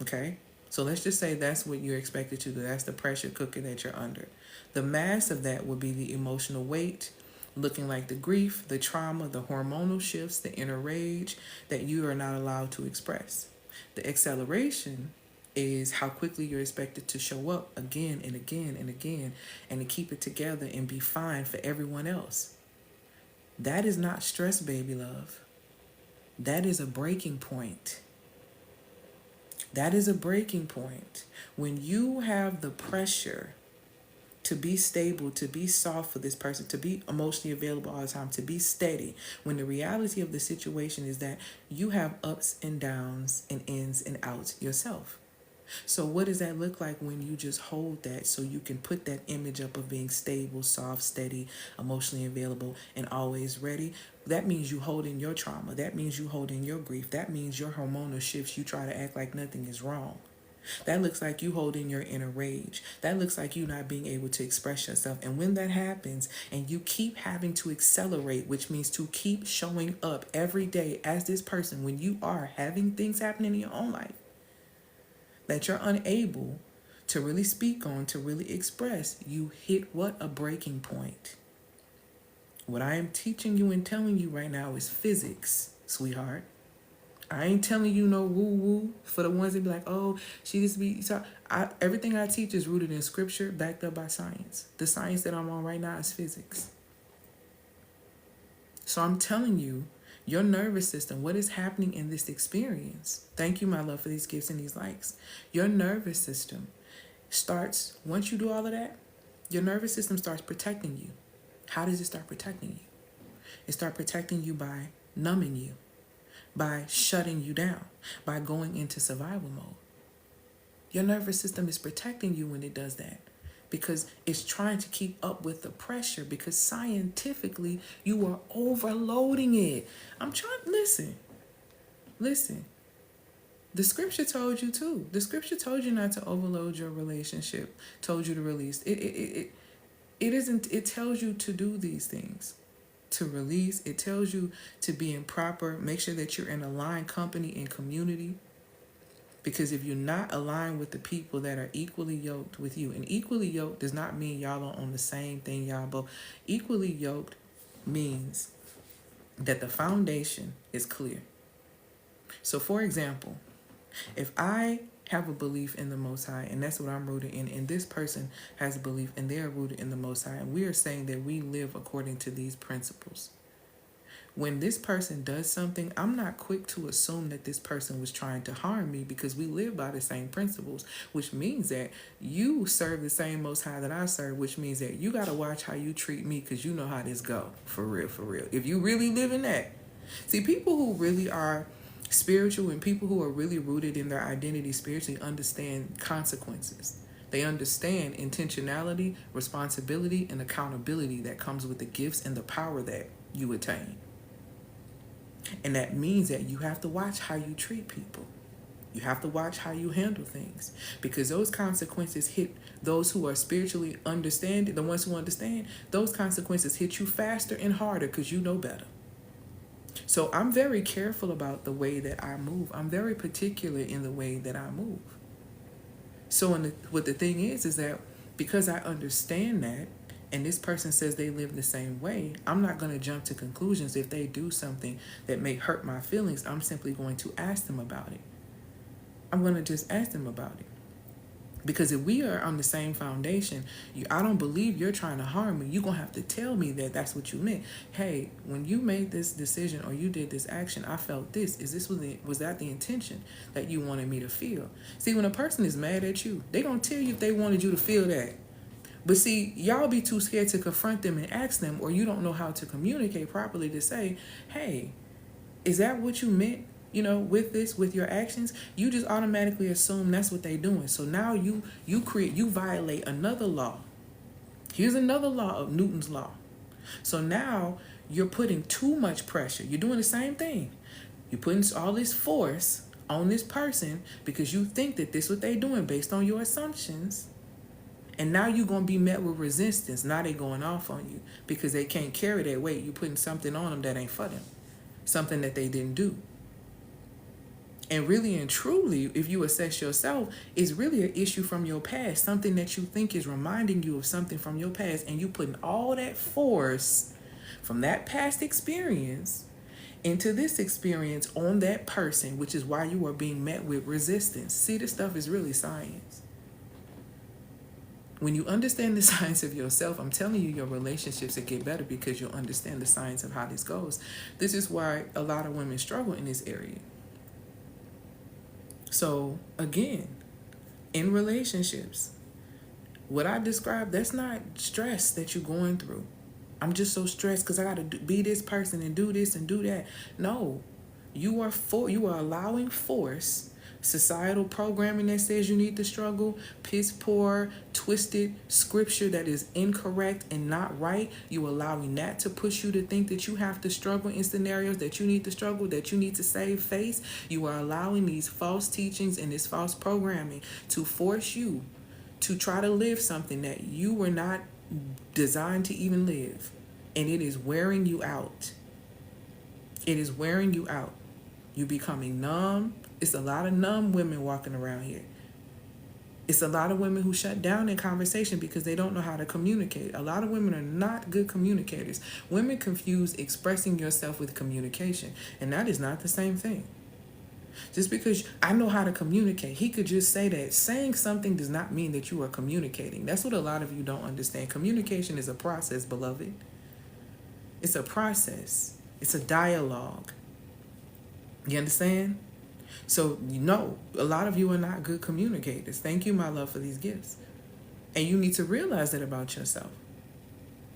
okay? So let's just say that's what you're expected to do. That's the pressure cooker that you're under. The mass of that would be the emotional weight, looking like the grief, the trauma, the hormonal shifts, the inner rage that you are not allowed to express. The acceleration is how quickly you're expected to show up again and again and again, and to keep it together and be fine for everyone else. That is not stress, baby love. That is a breaking point. That is a breaking point. When you have the pressure to be stable, to be soft for this person, to be emotionally available all the time, to be steady, when the reality of the situation is that you have ups and downs and ins and outs yourself. So what does that look like when you just hold that so you can put that image up of being stable, soft, steady, emotionally available, and always ready? That means you hold in your trauma. That means you hold in your grief. That means your hormonal shifts. You try to act like nothing is wrong. That looks like you holding your inner rage. That looks like you not being able to express yourself. And when that happens and you keep having to accelerate, which means to keep showing up every day as this person, when you are having things happening in your own life that you're unable to really speak on, to really express, you hit what? A breaking point. What I am teaching you and telling you right now is physics, sweetheart. I ain't telling you no woo-woo for the ones that be like, oh, she just be... So everything I teach is rooted in scripture, backed up by science. The science that I'm on right now is physics. So I'm telling you Your nervous system, what is happening in this experience? Thank you, my love, for these gifts and these likes. Your nervous system starts, once you do all of that, your nervous system starts protecting you. How does it start protecting you? It starts protecting you by numbing you, by shutting you down, by going into survival mode. Your nervous system is protecting you when it does that because it's trying to keep up with the pressure, because scientifically you are overloading it. I'm trying, listen. The scripture told you too. The scripture told you not to overload your relationship, told you to release. It isn't, it tells you to do these things, to release. It tells you to be in proper, make sure that you're in aligned company and community. Because if you're not aligned with the people that are equally yoked with you, and equally yoked does not mean y'all are on the same thing, y'all both. Equally yoked means that the foundation is clear. So for example, if I have a belief in the Most High, and that's what I'm rooted in, and this person has a belief and they're rooted in the Most High, and we are saying that we live according to these principles. When this person does something, I'm not quick to assume that this person was trying to harm me, because we live by the same principles, which means that you serve the same Most High that I serve, which means that you got to watch how you treat me, because you know how this go. For real, for real. If you really live in that. See, people who really are spiritual and people who are really rooted in their identity spiritually understand consequences. They understand intentionality, responsibility, and accountability that comes with the gifts and the power that you attain. And that means that you have to watch how you treat people. You have to watch how you handle things, because those consequences hit those who are spiritually understanding, the ones who understand, those consequences hit you faster and harder because you know better. So I'm very careful about the way that I move. I'm very particular in the way that I move. So what the thing is that because I understand that, and this person says they live the same way, I'm not going to jump to conclusions. If they do something that may hurt my feelings, I'm simply going to ask them about it. I'm going to just ask them about it. Because if we are on the same foundation, I don't believe you're trying to harm me. You're going to have to tell me that that's what you meant. Hey, when you made this decision or you did this action, I felt this. Was that the intention that you wanted me to feel? See, when a person is mad at you, they don't tell you if they wanted you to feel that. But see, y'all be too scared to confront them and ask them, or you don't know how to communicate properly to say, hey, is that what you meant? With this, with your actions, you just automatically assume that's what they're doing. So now you violate another law. Here's another law of Newton's law. So now you're putting too much pressure. You're doing the same thing. You're putting all this force on this person because you think that this is what they're doing based on your assumptions. And now you're going to be met with resistance. Now they're going off on you because they can't carry that weight. You're putting something on them that ain't for them. Something that they didn't do. And really and truly, if you assess yourself, it's really an issue from your past. Something that you think is reminding you of something from your past. And you putting all that force from that past experience into this experience on that person, which is why you are being met with resistance. See, this stuff is really science. When you understand the science of yourself, I'm telling you, your relationships will get better because you'll understand the science of how this goes. This is why a lot of women struggle in this area. So again, in relationships, what I described, that's not stress that you're going through. I'm just so stressed because I got to be this person and do this and do that. No, you are allowing force, societal programming that says you need to struggle, piss poor, twisted scripture that is incorrect and not right. You allowing that to push you to think that you have to struggle in scenarios that you need to struggle, that you need to save face. You are allowing these false teachings and this false programming to force you to try to live something that you were not designed to even live. And it is wearing you out. It is wearing you out. You're becoming numb. It's a lot of numb women walking around here. It's a lot of women who shut down in conversation because they don't know how to communicate. A lot of women are not good communicators. Women confuse expressing yourself with communication, and that is not the same thing. Just because I know how to communicate, he could just say that. Saying something does not mean that you are communicating. That's what a lot of you don't understand. Communication is a process, beloved. It's a process. It's a dialogue. You understand? So, a lot of you are not good communicators. Thank you, my love, for these gifts. And you need to realize that about yourself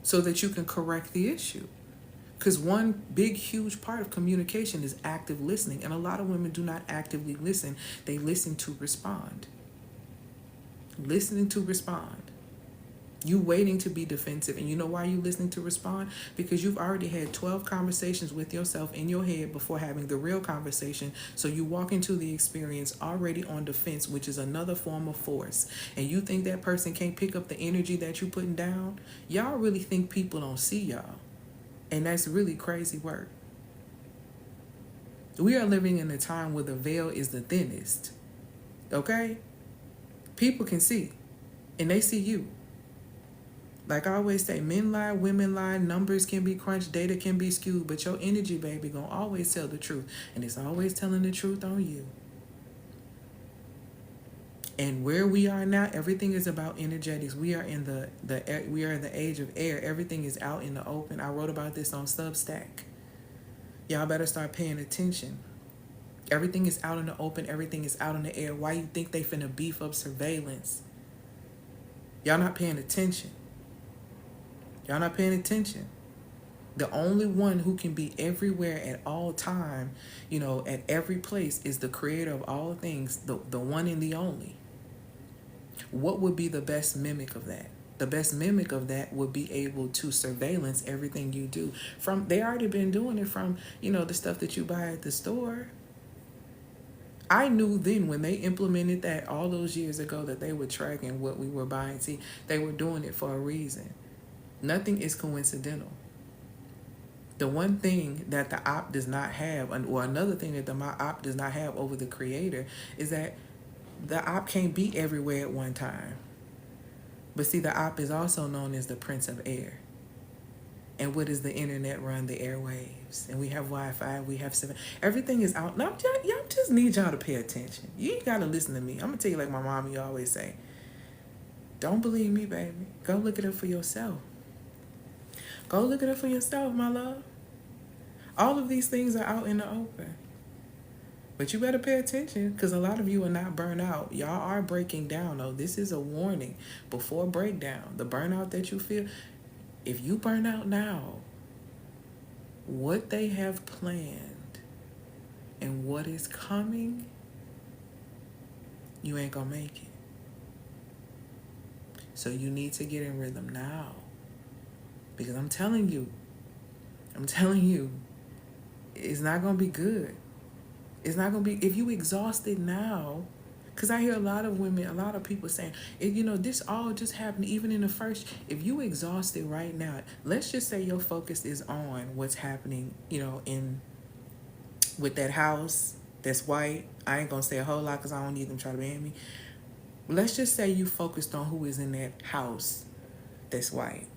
so that you can correct the issue. Because one big, huge part of communication is active listening. And a lot of women do not actively listen. They listen to respond. Listening to respond. You waiting to be defensive. And you know why you listening to respond? Because you've already had 12 conversations with yourself in your head before having the real conversation. So you walk into the experience already on defense, which is another form of force. And you think that person can't pick up the energy that you're putting down? Y'all really think people don't see y'all. And that's really crazy work. We are living in a time where the veil is the thinnest. Okay? People can see. And they see you. Like I always say, men lie, women lie, numbers can be crunched, data can be skewed, but your energy, baby, gonna always tell the truth. And it's always telling the truth on you. And where we are now, everything is about energetics. We are in the age of air. Everything is out in the open. I wrote about this on Substack. Y'all better start paying attention. Everything is out in the open. Everything is out in the air. Why you think they finna beef up surveillance? Y'all not paying attention. Y'all not paying attention. The only one who can be everywhere at all time, at every place, is the creator of all things, the one and the only. What would be the best mimic of that? The best mimic of that would be able to surveillance everything you do. They already been doing it from, the stuff that you buy at the store. I knew then when they implemented that all those years ago that they were tracking what we were buying. See, they were doing it for a reason. Nothing is coincidental. The one thing that the op does not have, or another thing that the op does not have over the creator, is that the op can't be everywhere at one time. But see, the op is also known as the Prince of Air. And what does the internet run? The airwaves. And we have Wi-Fi, we have everything is out. Now, y'all just need y'all to pay attention. You ain't got to listen to me. I'm going to tell you like my mommy always say. Don't believe me, baby. Go look it up for yourself. Go look it up for yourself, my love. All of these things are out in the open. But you better pay attention because a lot of you are not burnt out. Y'all are breaking down, though. This is a warning before breakdown. The burnout that you feel, if you burn out now, what they have planned and what is coming, you ain't going to make it. So you need to get in rhythm now. Because I'm telling you, it's not going to be good. It's not going to be, if you exhausted now, because I hear a lot of women, a lot of people saying, this all just happened even in the first, if you exhausted right now, let's just say your focus is on what's happening, with that house that's white. I ain't going to say a whole lot because I don't need them to try to ban me. Let's just say you focused on who is in that house that's white.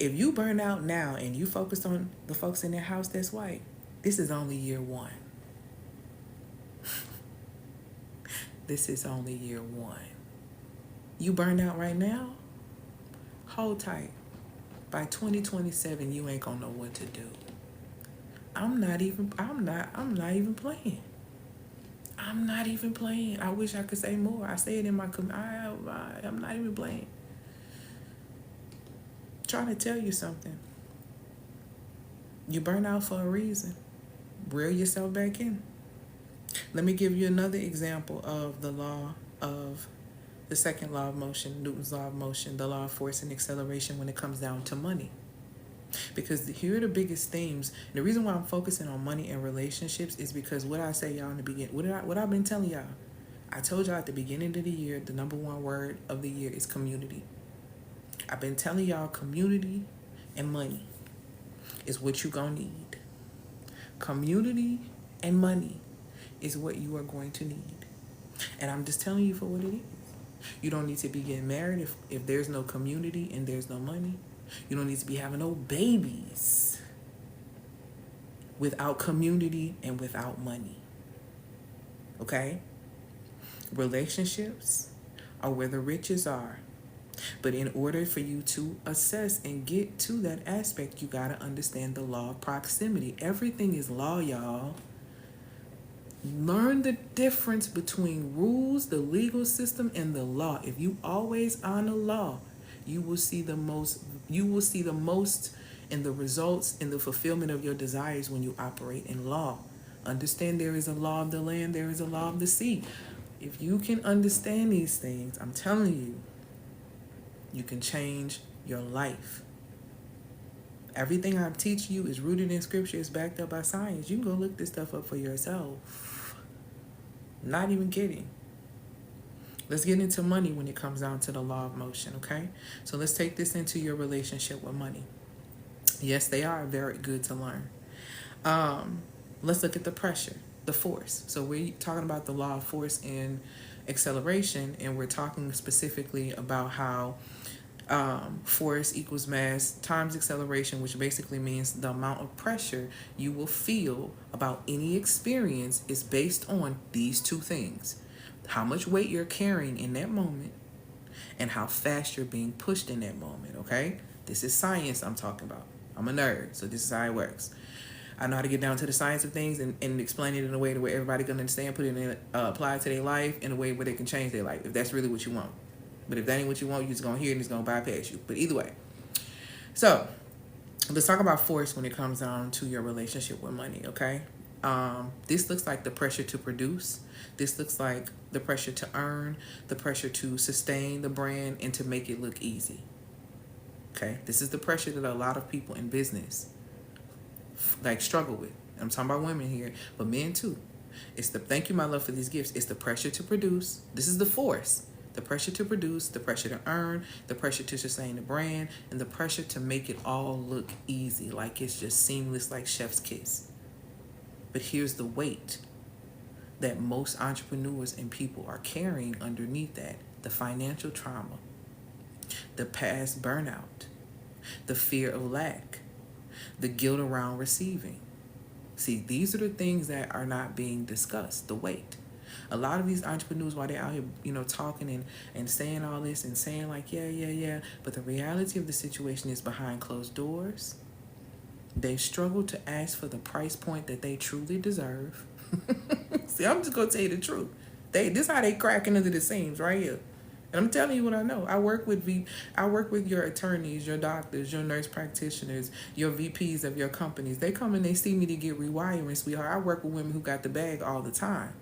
If you burn out now and you focused on the folks in that house that's white, this is only year one. This is only year one. You burned out right now? Hold tight. By 2027, you ain't gonna know what to do. I'm not even playing. I'm not even playing. I wish I could say more. I say it in my I'm not even playing. Trying to tell you something. You burn out for a reason. Reel yourself back in. Let me give you another example of the second law of motion, Newton's law of motion, the law of force and acceleration when it comes down to money. Because here are the biggest themes. The reason why I'm focusing on money and relationships is because what I say y'all in the beginning, what I've been telling y'all. I told y'all at the beginning of the year, the number one word of the year is community. I've been telling y'all community and money is what you're going to need. Community and money is what you are going to need. And I'm just telling you for what it is. You don't need to be getting married if there's no community and there's no money. You don't need to be having no babies without community and without money. Okay? Relationships are where the riches are. But in order for you to assess and get to that aspect, you got to understand the law of proximity. Everything is law, y'all. Learn the difference between rules, the legal system, and the law. If you always honor law, you will see the most in the results in the fulfillment of your desires when you operate in law. Understand there is a law of the land, there is a law of the sea. If you can understand these things, I'm telling you, you can change your life. Everything I teach you is rooted in scripture, is backed up by science. You can go look this stuff up for yourself. Not even kidding. Let's get into money when it comes down to the law of motion, okay? So let's take this into your relationship with money. Yes, they are very good to learn. Let's look at the pressure, the force. So we're talking about the law of force and acceleration, and we're talking specifically about how force equals mass times acceleration, which basically means the amount of pressure you will feel about any experience is based on these two things: how much weight you're carrying in that moment and how fast you're being pushed in that moment. Okay, this is science I'm talking about. I'm a nerd, so this is how it works. I know how to get down to the science of things and explain it in a way to where everybody can understand, put it in, apply it to their life in a way where they can change their life, if that's really what you want. But if that ain't what you want, you're just going to hear it and it's going to bypass you. But either way. So, let's talk about force when it comes down to your relationship with money, okay? This looks like the pressure to produce. This looks like the pressure to earn, the pressure to sustain the brand and to make it look easy. Okay? This is the pressure that a lot of people in business struggle with. I'm talking about women here, but men too. It's the, thank you, my love, for these gifts. It's the pressure to produce. This is the force. The pressure to produce, the pressure to earn, the pressure to sustain the brand, and the pressure to make it all look easy, like it's just seamless, like chef's kiss. But here's the weight that most entrepreneurs and people are carrying underneath that: the financial trauma, the past burnout, the fear of lack, the guilt around receiving. See, these are the things that are not being discussed, the weight. A lot of these entrepreneurs, while they're out here, talking and saying all this and saying like, yeah, but the reality of the situation is behind closed doors. They struggle to ask for the price point that they truly deserve. See, I'm just going to tell you the truth. This is how they cracking under the seams right here. And I'm telling you what I know. I work with your attorneys, your doctors, your nurse practitioners, your VPs of your companies. They come and they see me to get rewiring, sweetheart. I work with women who got the bag all the time.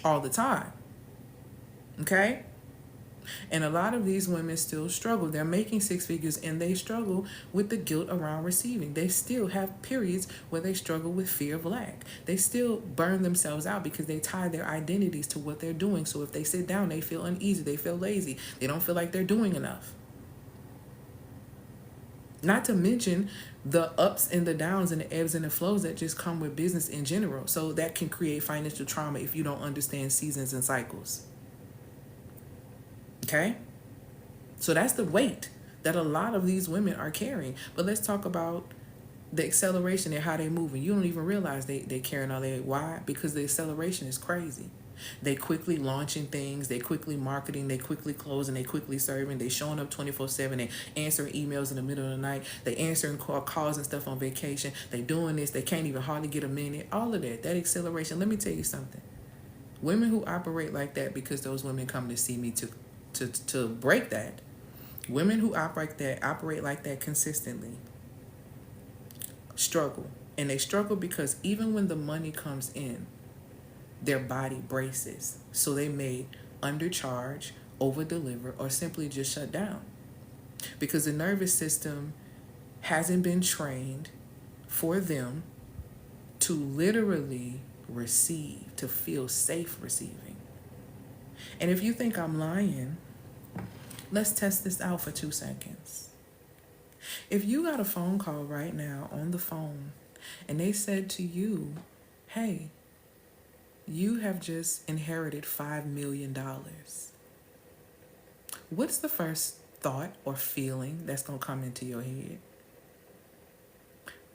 All the time. Okay? And a lot of these women still struggle. They're making six figures and they struggle with the guilt around receiving. They still have periods where they struggle with fear of lack. They still burn themselves out because they tie their identities to what they're doing. So if they sit down, they feel uneasy, they feel lazy, they don't feel like they're doing enough. Not to mention the ups and the downs and the ebbs and the flows that just come with business in general. So that can create financial trauma if you don't understand seasons and cycles. Okay? So that's the weight that a lot of these women are carrying. But let's talk about the acceleration and how they're moving. You don't even realize they're carrying all that. Why? Because the acceleration is crazy. They quickly launching things, they quickly marketing, they quickly closing, they quickly serving, they showing up 24/7, they answering emails in the middle of the night, they answering calls and stuff on vacation, they doing this, they can't even hardly get a minute. All of that acceleration. Let me tell you something. Women who operate like that, because those women come to see me to break that. Women who operate like that consistently struggle. And they struggle because even when the money comes in, their body braces. So they may undercharge, over-deliver, or simply just shut down. Because the nervous system hasn't been trained for them to literally receive, to feel safe receiving. And if you think I'm lying, let's test this out for 2 seconds. If you got a phone call right now on the phone and they said to you, hey, you have just inherited $5 million. What's the first thought or feeling that's going to come into your head?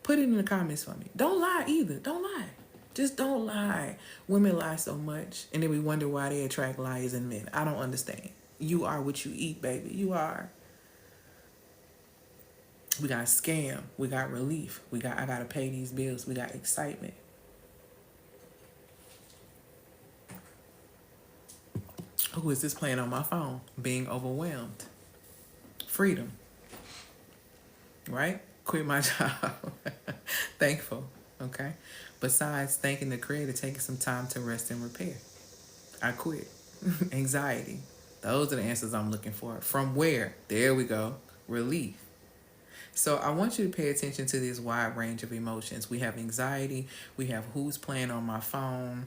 Put it in the comments for me. Don't lie either. Don't lie. Just don't lie. Women lie so much, and then we wonder why they attract liars in men. I don't understand. You are what you eat, baby. You are. We got scam. We got relief. I gotta pay these bills. We got excitement. Who is this playing on my phone? Being overwhelmed. Freedom. Right? Quit my job. Thankful. Okay? Besides thanking the creator, taking some time to rest and repair. I quit. Anxiety. Those are the answers I'm looking for. From where? There we go. Relief. So I want you to pay attention to this wide range of emotions. We have anxiety. We have who's playing on my phone.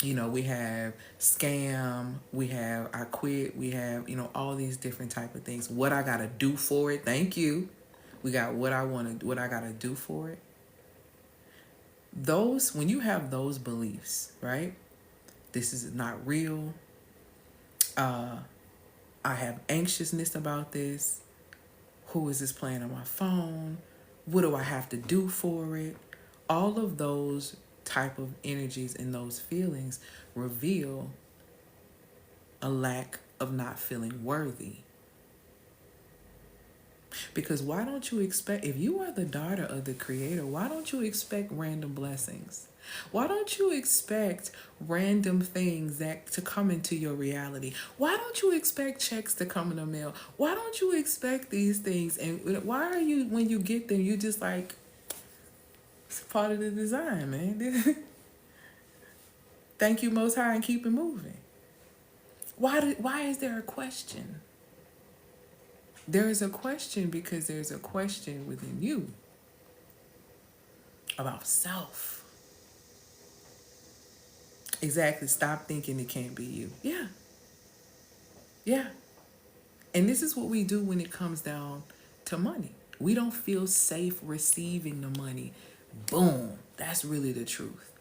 We have scam. We have I quit. We have, all these different type of things. What I got to do for it. Thank you. We got what I got to do for it. When you have those beliefs, right? This is not real. I have anxiousness about this. Who is this playing on my phone? What do I have to do for it? All of those type of energies and those feelings reveal a lack of not feeling worthy. Because why don't you expect, if you are the daughter of the creator, why don't you expect random blessings? Why don't you expect random things to come into your reality? Why don't you expect checks to come in the mail? Why don't you expect these things? And why are you, when you get them, you just like, it's part of the design, man. Thank you, Most High, and keep it moving. Why is there a question? There is a question because there's a question within you about self. Exactly. Stop thinking it can't be you. Yeah. Yeah. And this is what we do when it comes down to money. We don't feel safe receiving the money. Boom. That's really the truth.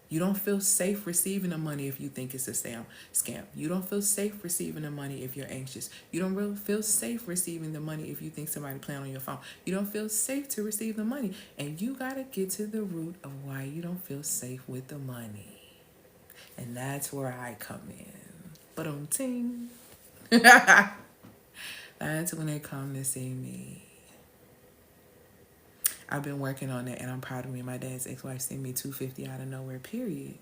You don't feel safe receiving the money if you think it's a scam. You don't feel safe receiving the money if you're anxious. You don't really feel safe receiving the money if you think somebody playing on your phone. You don't feel safe to receive the money. And you got to get to the root of why you don't feel safe with the money. And that's where I come in. But ting. That's when they come to see me. I've been working on it, and I'm proud of me. My dad's ex-wife sent me $250 out of nowhere, period.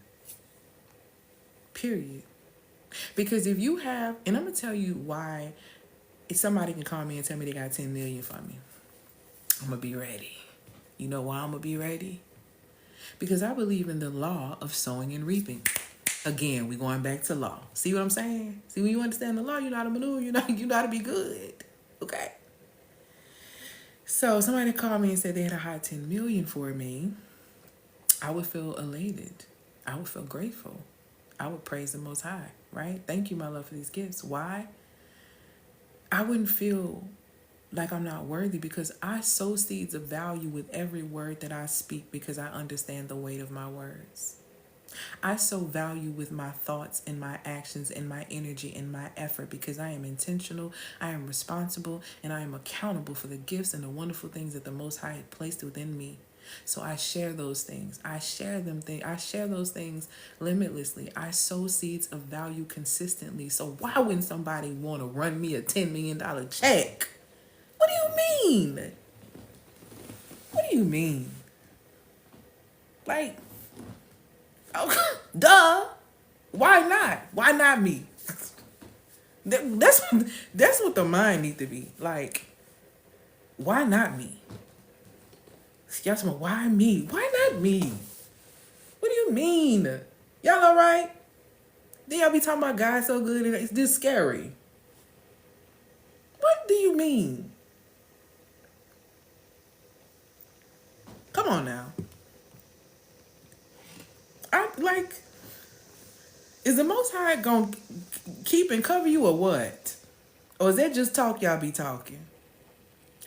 Because if you have, and I'm going to tell you why, if somebody can call me and tell me they got $10 million for me, I'm going to be ready. You know why I'm going to be ready? Because I believe in the law of sowing and reaping. Again, we're going back to law. See what I'm saying? See, when you understand the law, you know how to maneuver, you know how to be good. Okay? So somebody called me and said they had a high 10 million for me. I would feel elated. I would feel grateful. I would praise the Most High, right? Thank you, my love, for these gifts. Why? I wouldn't feel like I'm not worthy because I sow seeds of value with every word that I speak because I understand the weight of my words. I sow value with my thoughts and my actions and my energy and my effort because I am intentional, I am responsible, and I am accountable for the gifts and the wonderful things that the Most High had placed within me. So I share those things. I share those things limitlessly. I sow seeds of value consistently. So why wouldn't somebody want to run me a $10 million check? What do you mean? What do you mean? Like, oh, duh. Why not? Why not me? That's what the mind need to be. Like, why not me? Y'all talking about, why me? Why not me? What do you mean? Y'all all right? Then y'all be talking about God so good and it's just scary. What do you mean? Come on now. Is the Most High gonna keep and cover you or what? Or is that just talk y'all be talking?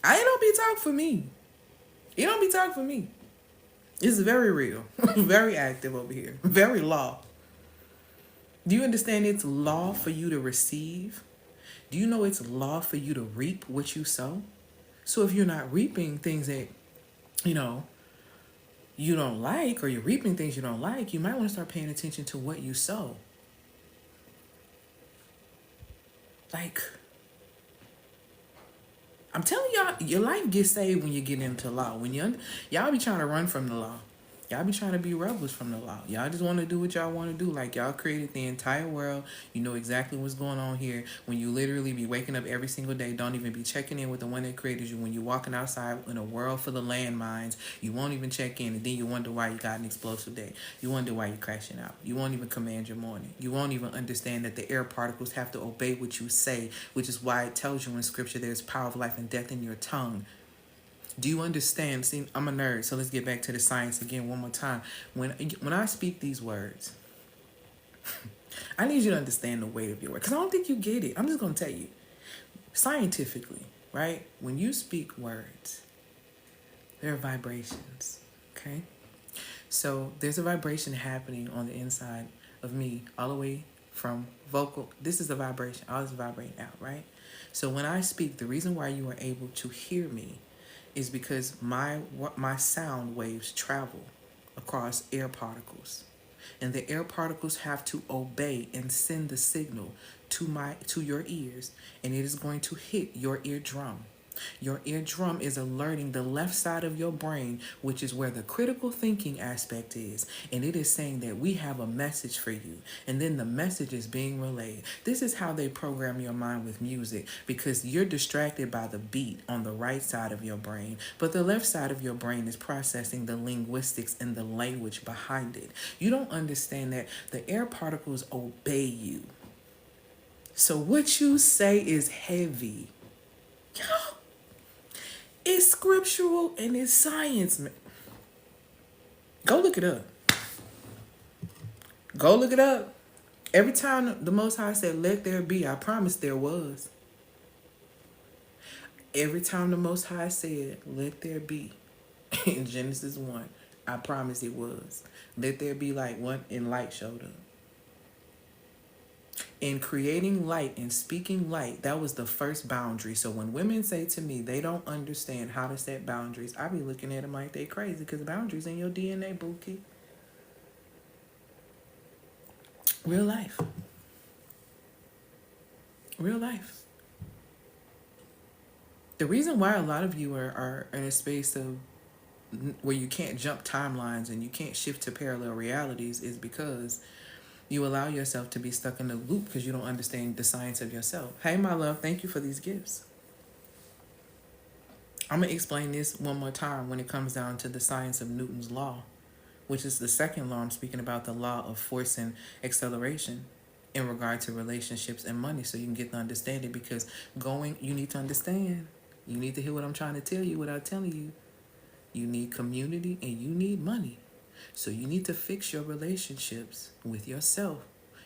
I ain't don't be talk for me. It don't be talk for me. It's very real. Very active over here. Very law. Do you understand it's law for you to receive? Do you know it's law for you to reap what you sow? So if you're not reaping things that, you don't like, or you're reaping things you don't like, you might want to start paying attention to what you sow. Like, I'm telling y'all, your life gets saved when you get into law. When y'all be trying to run from the law. Y'all be trying to be rebels from the law. Y'all just want to do what y'all want to do. Like, y'all created the entire world. You know exactly what's going on here. When you literally be waking up every single day, don't even be checking in with the one that created you. When you're walking outside in a world full of landmines, you won't even check in. And then you wonder why you got an explosive day. You wonder why you're crashing out. You won't even command your morning. You won't even understand that the air particles have to obey what you say, which is why it tells you in scripture there's power of life and death in your tongue. Do you understand? See, I'm a nerd, so let's get back to the science again one more time. When I speak these words, I need you to understand the weight of your word, because I don't think you get it. I'm just going to tell you. Scientifically, right? When you speak words, there are vibrations, okay? So there's a vibration happening on the inside of me all the way from vocal. This is the vibration. All this vibrating out, right? So when I speak, the reason why you are able to hear me is because my sound waves travel across air particles, and the air particles have to obey and send the signal to your ears, and it is going to hit your eardrum. Your eardrum is alerting the left side of your brain, which is where the critical thinking aspect is. And it is saying that we have a message for you. And then the message is being relayed. This is how they program your mind with music, because you're distracted by the beat on the right side of your brain. But the left side of your brain is processing the linguistics and the language behind it. You don't understand that the air particles obey you. So what you say is heavy. It's scriptural and it's science, man. Go look it up. Go look it up. Every time the Most High said, let there be, I promise there was. Every time the Most High said, let there be, in Genesis 1, I promise it was. Let there be light, and light showed up. In creating light and speaking light, that was the first boundary. So when women say to me they don't understand how to set boundaries, I be looking at them like they crazy, because boundaries in your DNA, bookie. Real life. Real life. The reason why a lot of you are in a space of where you can't jump timelines and you can't shift to parallel realities is because you allow yourself to be stuck in a loop because you don't understand the science of yourself. Hey, my love, thank you for these gifts. I'm going to explain this one more time when it comes down to the science of Newton's law, which is the second law. I'm speaking about the law of force and acceleration in regard to relationships and money, so you can get the understanding, because you need to understand. You need to hear what I'm trying to tell you without telling you. You need community and you need money. So you need to fix your relationships with yourself.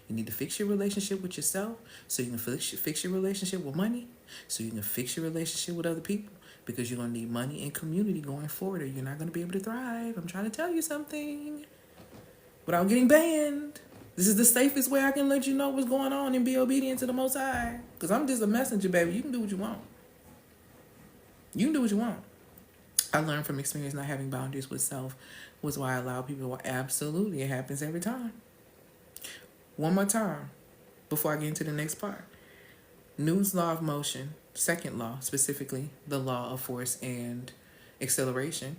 You need to fix your relationship with yourself so you can fix your relationship with money, so you can fix your relationship with other people, because you're going to need money and community going forward, or you're not going to be able to thrive. I'm trying to tell you something without getting banned. This is the safest way I can let you know what's going on and be obedient to the Most High, because I'm just a messenger, baby. You can do what you want. You can do what you want. I learned from experience not having boundaries with self was why I allow people to. Absolutely, it happens every time. One more time before I get into the next part. Newton's law of motion, second law, specifically the law of force and acceleration,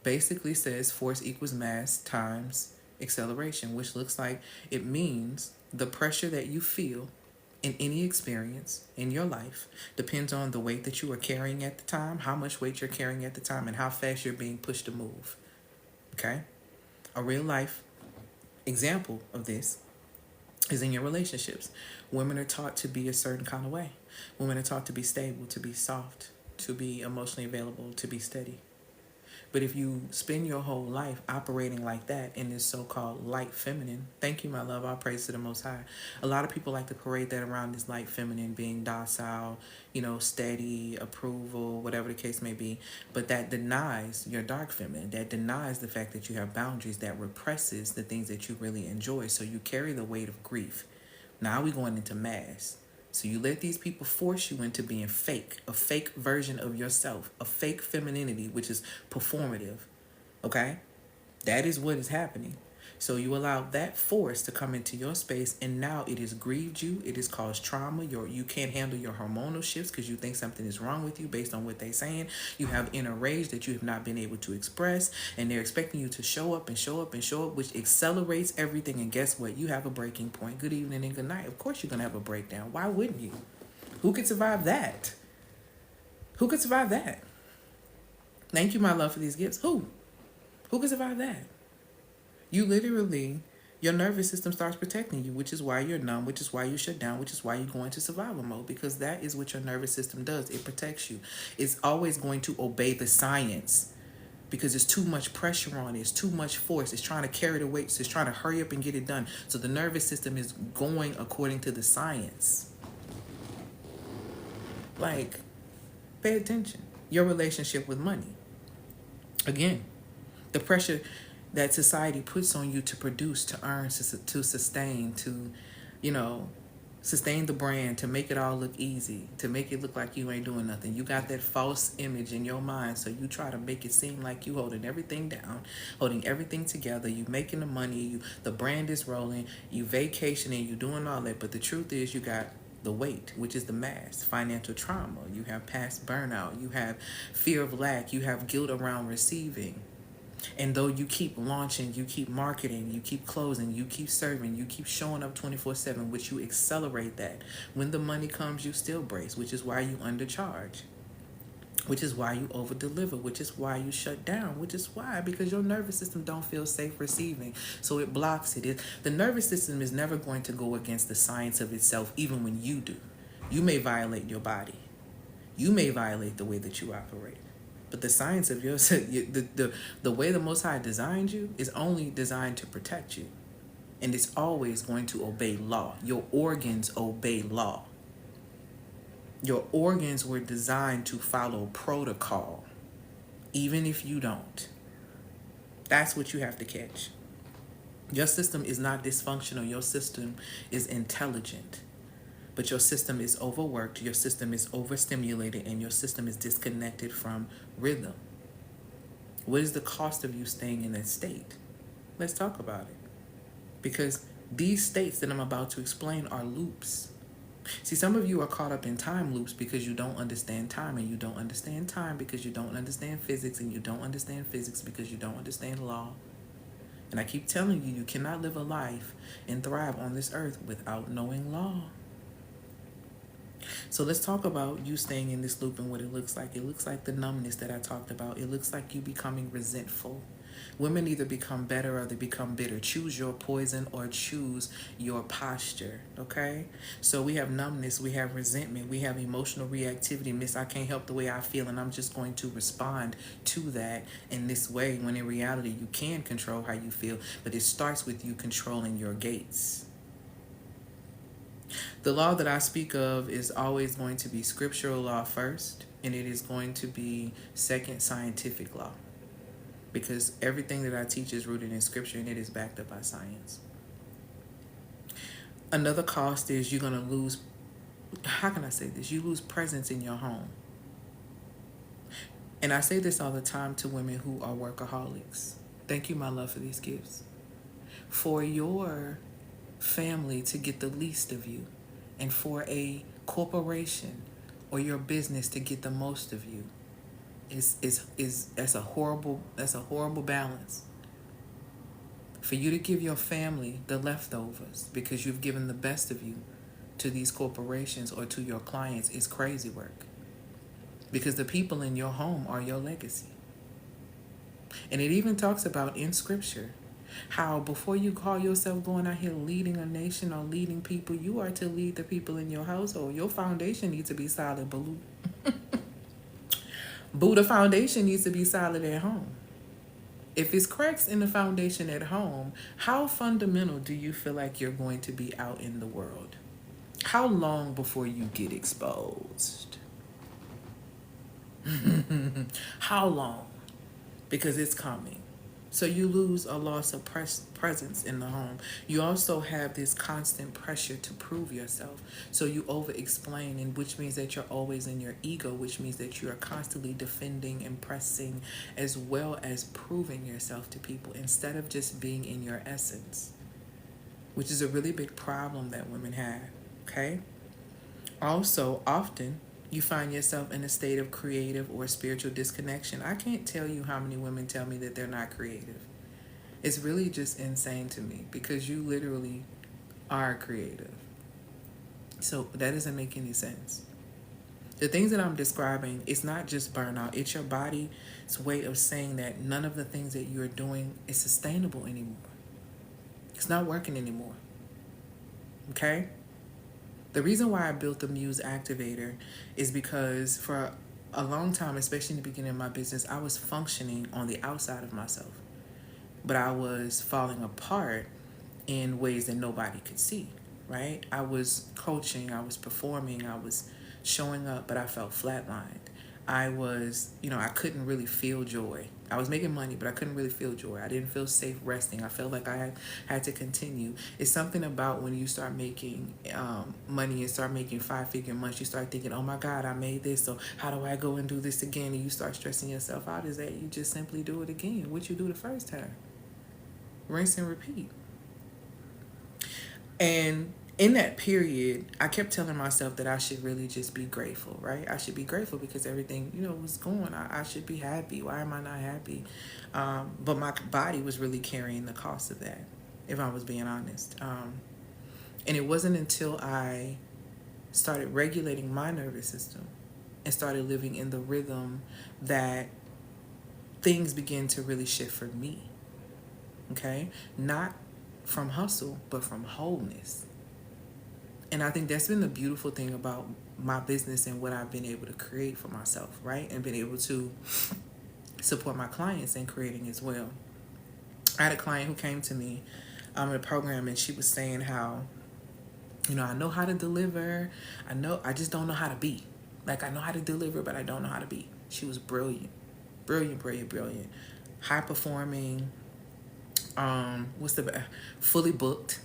basically says force equals mass times acceleration, which looks like it means the pressure that you feel in any experience in your life depends on the weight that you are carrying at the time, how much weight you're carrying at the time, and how fast you're being pushed to move. Okay? A real life example of this is in your relationships. Women are taught to be a certain kind of way. Women are taught to be stable, to be soft, to be emotionally available, to be steady. But if you spend your whole life operating like that in this so-called light feminine, thank you, my love, all praise to the Most High. A lot of people like to parade that around as light feminine, being docile, steady, approval, whatever the case may be. But that denies your dark feminine. That denies the fact that you have boundaries, that represses the things that you really enjoy. So you carry the weight of grief. Now we're going into mass. So you let these people force you into being fake, a fake version of yourself, a fake femininity, which is performative, okay? That is what is happening. So you allow that force to come into your space, and now it has grieved you. It has caused trauma. You can't handle your hormonal shifts because you think something is wrong with you based on what they're saying. You have inner rage that you have not been able to express, and they're expecting you to show up and show up and show up, which accelerates everything. And guess what? You have a breaking point. Good evening and good night. Of course you're gonna have a breakdown. Why wouldn't you? Who could survive that? Who could survive that? Thank you, my love, for these gifts. Who? Who could survive that? You literally, your nervous system starts protecting you, which is why you're numb, which is why you shut down, which is why you go into survival mode, because that is what your nervous system does. It protects you. It's always going to obey the science because there's too much pressure on it. It's too much force. It's trying to carry the weight. So it's trying to hurry up and get it done. So the nervous system is going according to the science. Like, pay attention. Your relationship with money. Again, the pressure that society puts on you to produce, to earn, to sustain, to, sustain the brand, to make it all look easy, to make it look like you ain't doing nothing. You got that false image in your mind, so you try to make it seem like you holding everything down, holding everything together. You making the money, the brand is rolling, you vacationing, you doing all that. But the truth is, you got the weight, which is the mask, financial trauma. You have past burnout. You have fear of lack. You have guilt around receiving. And though you keep launching, you keep marketing, you keep closing, you keep serving, you keep showing up 24/7, which you accelerate that. When the money comes, you still brace, which is why you undercharge, which is why you over deliver, which is why you shut down, which is why, because your nervous system don't feel safe receiving. So it blocks it. The nervous system is never going to go against the science of itself, even when you do. You may violate your body. You may violate the way that you operate. But the science of yours, the way the Most High designed you is only designed to protect you. And it's always going to obey law. Your organs obey law. Your organs were designed to follow protocol, even if you don't. That's what you have to catch. Your system is not dysfunctional. Your system is intelligent. But your system is overworked, your system is overstimulated, and your system is disconnected from rhythm. What is the cost of you staying in that state? Let's talk about it. Because these states that I'm about to explain are loops. See, some of you are caught up in time loops because you don't understand time, and you don't understand time because you don't understand physics, and you don't understand physics because you don't understand law. And I keep telling you, you cannot live a life and thrive on this earth without knowing law. So let's talk about you staying in this loop and what it looks like. It looks like the numbness that I talked about. It looks like you becoming resentful. Women either become better or they become bitter. Choose your poison or choose your posture, okay? So we have numbness, we have resentment, we have emotional reactivity. Miss, I can't help the way I feel, and I'm just going to respond to that in this way, when in reality you can control how you feel, but it starts with you controlling your gates. The law that I speak of is always going to be scriptural law first, and it is going to be second scientific law, because everything that I teach is rooted in scripture and it is backed up by science. Another cost is you're going to lose, how can I say this? You lose presence in your home. And I say this all the time to women who are workaholics. Thank you, my love, for these gifts. For your family to get the least of you, and for a corporation or your business to get the most of you, that's a horrible balance. For you to give your family the leftovers because you've given the best of you to these corporations or to your clients is crazy work, because the people in your home are your legacy. And it even talks about in scripture how before you call yourself going out here leading a nation or leading people, you are to lead the people in your household. Your foundation needs to be solid, Boo. The foundation needs to be solid at home. If it's cracks in the foundation at home, how fundamental do you feel like you're going to be out in the world? How long before you get exposed? How long? Because it's coming. So you lose a loss of presence in the home. You also have this constant pressure to prove yourself. So you over explain, and which means that you're always in your ego, which means that you are constantly defending, impressing, as well as proving yourself to people instead of just being in your essence, which is a really big problem that women have. Okay? Also, often you find yourself in a state of creative or spiritual disconnection. I can't tell you how many women tell me that they're not creative. It's really just insane to me because you literally are creative. So that doesn't make any sense. The things that I'm describing, it's not just burnout. It's your body's way of saying that none of the things that you're doing is sustainable anymore. It's not working anymore. Okay? The reason why I built the Muse Activator is because for a long time, especially in the beginning of my business, I was functioning on the outside of myself. But I was falling apart in ways that nobody could see, right? I was coaching, I was performing, I was showing up, but I felt flatlined. I was, I couldn't really feel joy. I was making money, but I couldn't really feel joy. I didn't feel safe resting. I felt like I had to continue. It's something about when you start making money and start making 5-figure months, you start thinking, oh my God, I made this, so how do I go and do this again? And you start stressing yourself out. Is that you just simply do it again, what you do the first time. Rinse and repeat. And in that period, I kept telling myself that I should really just be grateful, right? I should be grateful because everything, was going. I should be happy. Why am I not happy? But my body was really carrying the cost of that, if I was being honest. And it wasn't until I started regulating my nervous system and started living in the rhythm that things began to really shift for me. Okay? Not from hustle, but from wholeness. And I think that's been the beautiful thing about my business and what I've been able to create for myself, right? And been able to support my clients in creating as well. I had a client who came to me in a program, and she was saying how, I know how to deliver. I just don't know how to be. Like, I know how to deliver, but I don't know how to be. She was brilliant. Brilliant. High performing. Fully booked,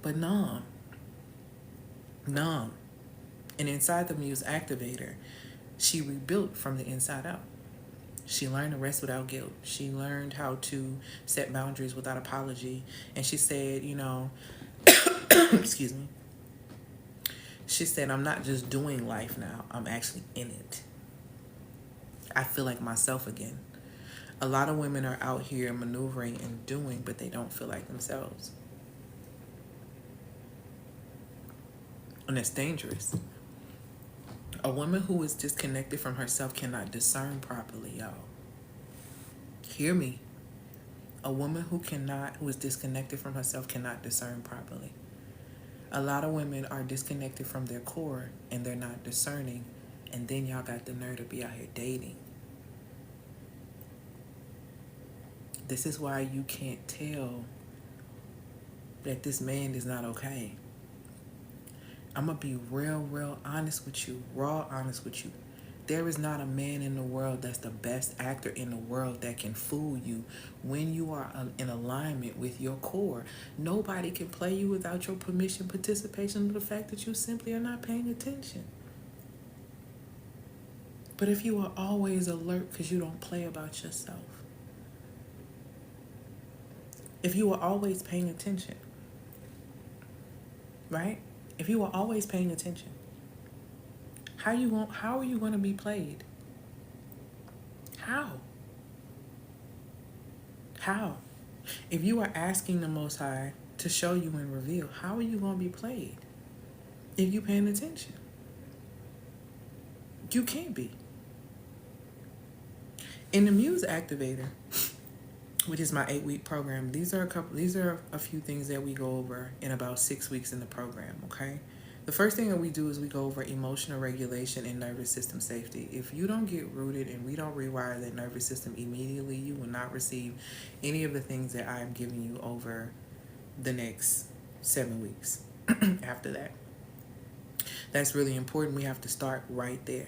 but numb. And inside the Muse Activator, she rebuilt from the inside out. She learned to rest without guilt. She learned how to set boundaries without apology. And she said, excuse me. She said, I'm not just doing life now, I'm actually in it. I feel like myself again. A lot of women are out here maneuvering and doing, but they don't feel like themselves. And that's dangerous. A woman who is disconnected from herself cannot discern properly, y'all. Hear me. A woman who is disconnected from herself cannot discern properly. A lot of women are disconnected from their core and they're not discerning. And then y'all got the nerve to be out here dating. This is why you can't tell that this man is not okay. I'm going to be real honest with you, raw honest with you. There is not a man in the world that's the best actor in the world that can fool you when you are in alignment with your core. Nobody can play you without your permission, participation, or the fact that you simply are not paying attention. But if you are always alert because you don't play about yourself, if you are always paying attention, right? If you are always paying attention, how are you going to be played? How? If you are asking the Most High to show you and reveal, how are you going to be played if you're paying attention? You can't be. In the Muse Activator, which is my 8-week program, these are a few things that we go over in about 6 weeks in the program, okay? The first thing that we do is we go over emotional regulation and nervous system safety. If you don't get rooted and we don't rewire that nervous system immediately, you will not receive any of the things that I am giving you over the next 7 weeks after that. That's really important. We have to start right there.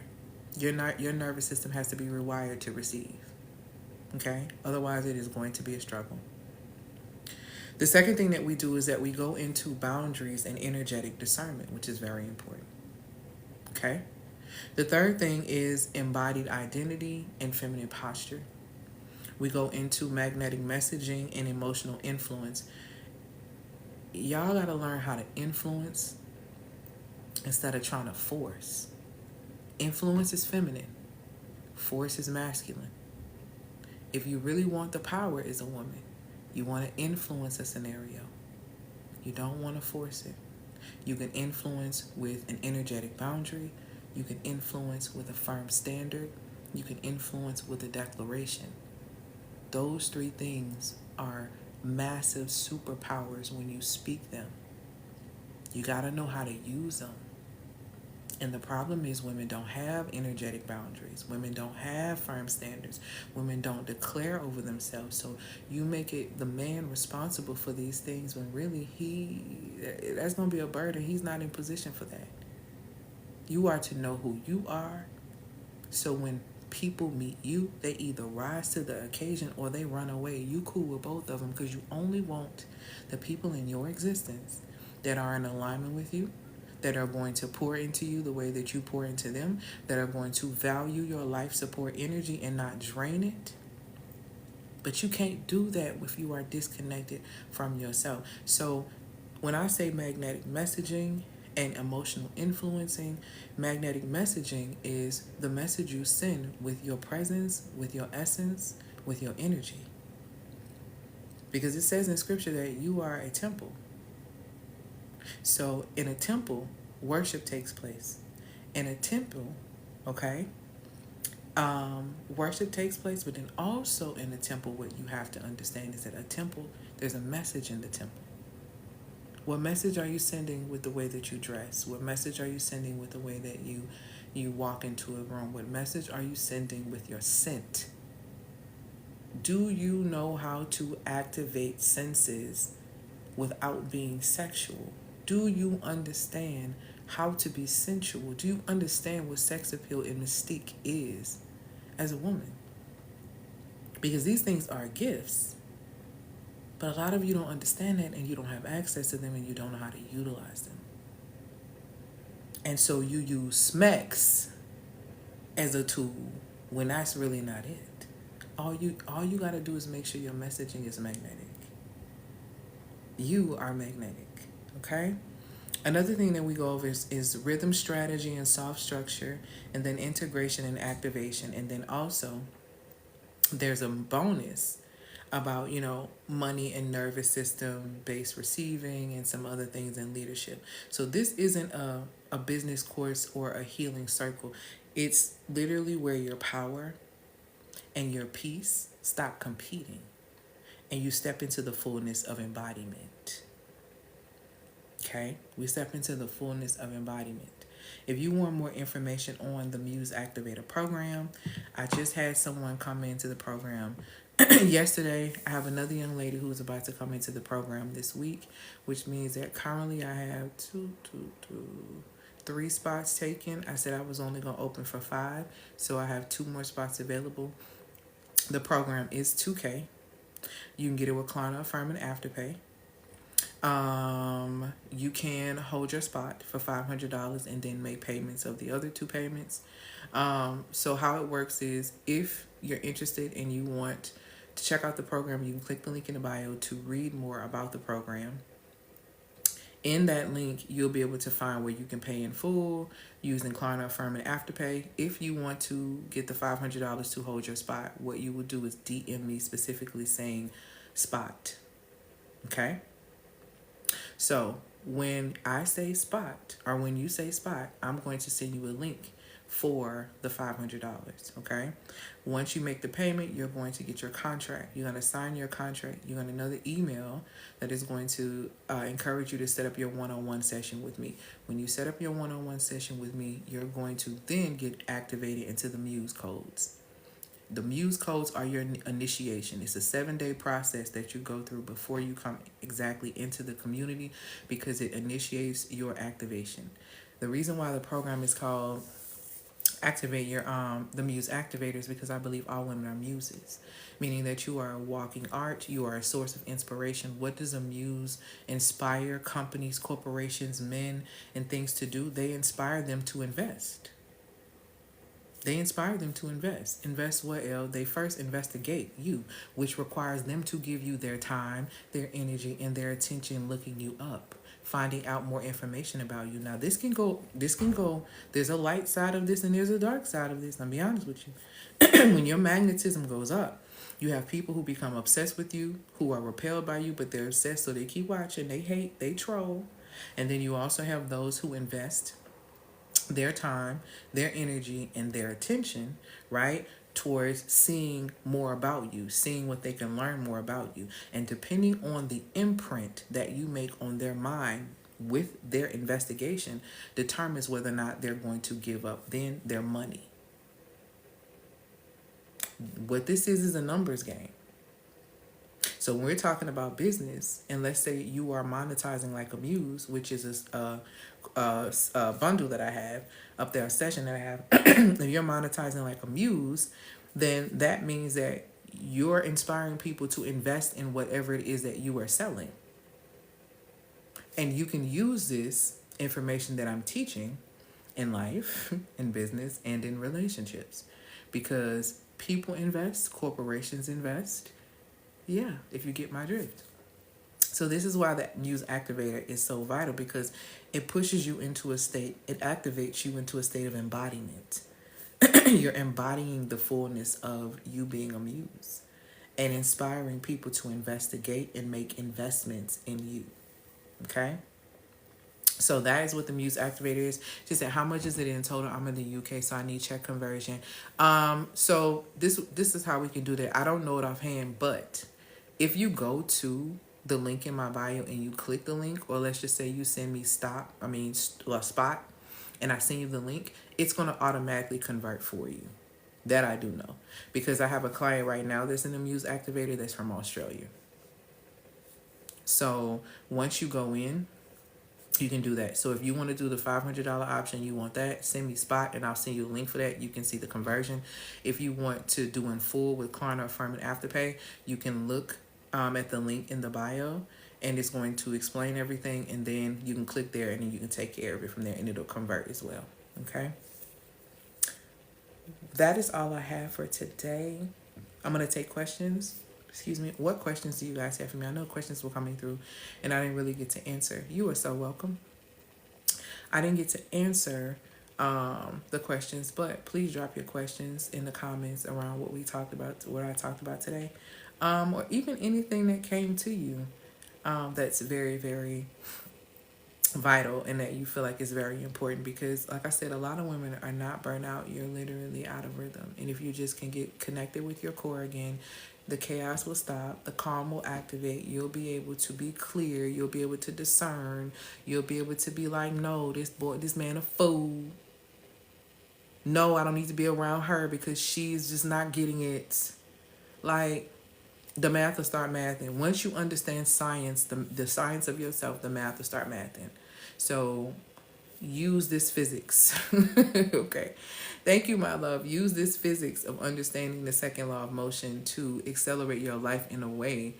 Your nervous system has to be rewired to receive. Okay? Otherwise, it is going to be a struggle. The second thing that we do is that we go into boundaries and energetic discernment, which is very important. Okay? The third thing is embodied identity and feminine posture. We go into magnetic messaging and emotional influence. Y'all got to learn how to influence instead of trying to force. Influence is feminine, force is masculine. If you really want the power as a woman, you want to influence a scenario. You don't want to force it. You can influence with an energetic boundary. You can influence with a firm standard. You can influence with a declaration. Those three things are massive superpowers when you speak them. You got to know how to use them. And the problem is women don't have energetic boundaries. Women don't have firm standards. Women don't declare over themselves. So you make it the man responsible for these things when really that's going to be a burden. He's not in position for that. You are to know who you are. So when people meet you, they either rise to the occasion or they run away. You cool with both of them because you only want the people in your existence that are in alignment with you, that are going to pour into you the way that you pour into them, that are going to value your life support energy and not drain it. But you can't do that if you are disconnected from yourself. So when I say magnetic messaging and emotional influencing, magnetic messaging is the message you send with your presence, with your essence, with your energy. Because it says in scripture that you are a temple. So in a temple, worship takes place. In a temple, okay, worship takes place, but then also in the temple, what you have to understand is that a temple, there's a message in the temple. What message are you sending with the way that you dress? What message are you sending with the way that you walk into a room? What message are you sending with your scent? Do you know how to activate senses without being sexual? Do you understand how to be sensual? Do you understand what sex appeal and mystique is as a woman? Because these things are gifts. But a lot of you don't understand that and you don't have access to them and you don't know how to utilize them. And so you use SMEX as a tool when that's really not it. All you got to do is make sure your messaging is magnetic. You are magnetic, okay? Another thing that we go over is rhythm strategy and soft structure, and then integration and activation. And then also there's a bonus about, money and nervous system based receiving and some other things in leadership. So this isn't a business course or a healing circle. It's literally where your power and your peace stop competing and you step into the fullness of embodiment. Okay? We step into the fullness of embodiment. If you want more information on the Muse Activator program, I just had someone come into the program yesterday. I have another young lady who's about to come into the program this week, which means that currently I have three spots taken. I said I was only going to open for 5, so I have 2 more spots available. The program is $2K. You can get it with Klarna, Affirm, and Afterpay. You can hold your spot for $500 and then make payments of the other 2 payments. So how it works is if you're interested and you want to check out the program, you can click the link in the bio to read more about the program. In that link, you'll be able to find where you can pay in full using Klarna, Affirm, and Afterpay. If you want to get the $500 to hold your spot, what you will do is DM me specifically saying spot. Okay? So when I say spot, or when you say spot, I'm going to send you a link for the $500, okay? Once you make the payment, you're going to get your contract. You're going to sign your contract. You're going to know the email that is going to encourage you to set up your one-on-one session with me. When you set up your one-on-one session with me, you're going to then get activated into the Muse codes. The Muse codes are your initiation. It's a 7-day process that you go through before you come exactly into the community because it initiates your activation. The reason why the program is called activate your the muse activators, because I believe all women are muses, meaning that you are a walking art, you are a source of inspiration. What does a muse inspire companies, corporations, men, and things to do? They inspire them to invest. They inspire them to invest. Invest what, El? They first investigate you, which requires them to give you their time, their energy, and their attention, looking you up, finding out more information about you. Now, this can go, there's a light side of this and there's a dark side of this. I'll be honest with you. When your magnetism goes up, you have people who become obsessed with you, who are repelled by you, but they're obsessed, so they keep watching, they hate, they troll. And then you also have those who invest their time, their energy, and their attention, right, towards seeing more about you, seeing what they can learn more about you. And depending on the imprint that you make on their mind with their investigation, determines whether or not they're going to give up then their money. What this is a numbers game. So when we're talking about business, and let's say you are monetizing like a muse, which is a bundle that I have up there, a session that I have, if you're monetizing like a muse, then that means that you're inspiring people to invest in whatever it is that you are selling. And you can use this information that I'm teaching in life, in business, and in relationships, because people invest, corporations invest. Yeah, if you get my drift. So this is why that muse activator is so vital, because it pushes you into a state, it activates you into a state of embodiment. You're embodying the fullness of you being a muse and inspiring people to investigate and make investments in you. Okay? So that is what the muse activator is. She said, how much is it in total? I'm in the UK, so I need check conversion. So this is how we can do that. I don't know it offhand, but if you go to the link in my bio and you click the link, or let's just say you send me spot, and I send you the link, it's going to automatically convert for you. That I do know, because I have a client right now that's in the muse activator that's from Australia. So once you go in, you can do that. So if you want to do the $500 option, you want that, send me spot and I'll send you a link for that. You can see the conversion. If you want to do in full with Klarna, Affirm, and Afterpay, you can look at the link in the bio, and it's going to explain everything, and then you can click there and then you can take care of it from there, and it'll convert as well. Okay, that is all I have for today. I'm going to take questions. Excuse me. What questions do you guys have for me? I know questions were coming through and I didn't really get to answer. You are so welcome. I didn't get to answer the questions, but please drop your questions in the comments around what we talked about, what I talked about today, or even anything that came to you that's very, very vital and that you feel like is very important. Because like I said, a lot of women are not burnt out. You're literally out of rhythm. And if you just can get connected with your core again, the chaos will stop, the calm will activate, you'll be able to be clear, you'll be able to discern, you'll be able to be like, no, this man a fool. No, I don't need to be around her because she's just not getting it. Like, the math will start mathing. Once you understand science, the science of yourself, the math will start mathing. So use this physics. Okay. Thank you, my love. Use this physics of understanding the second law of motion to accelerate your life in a way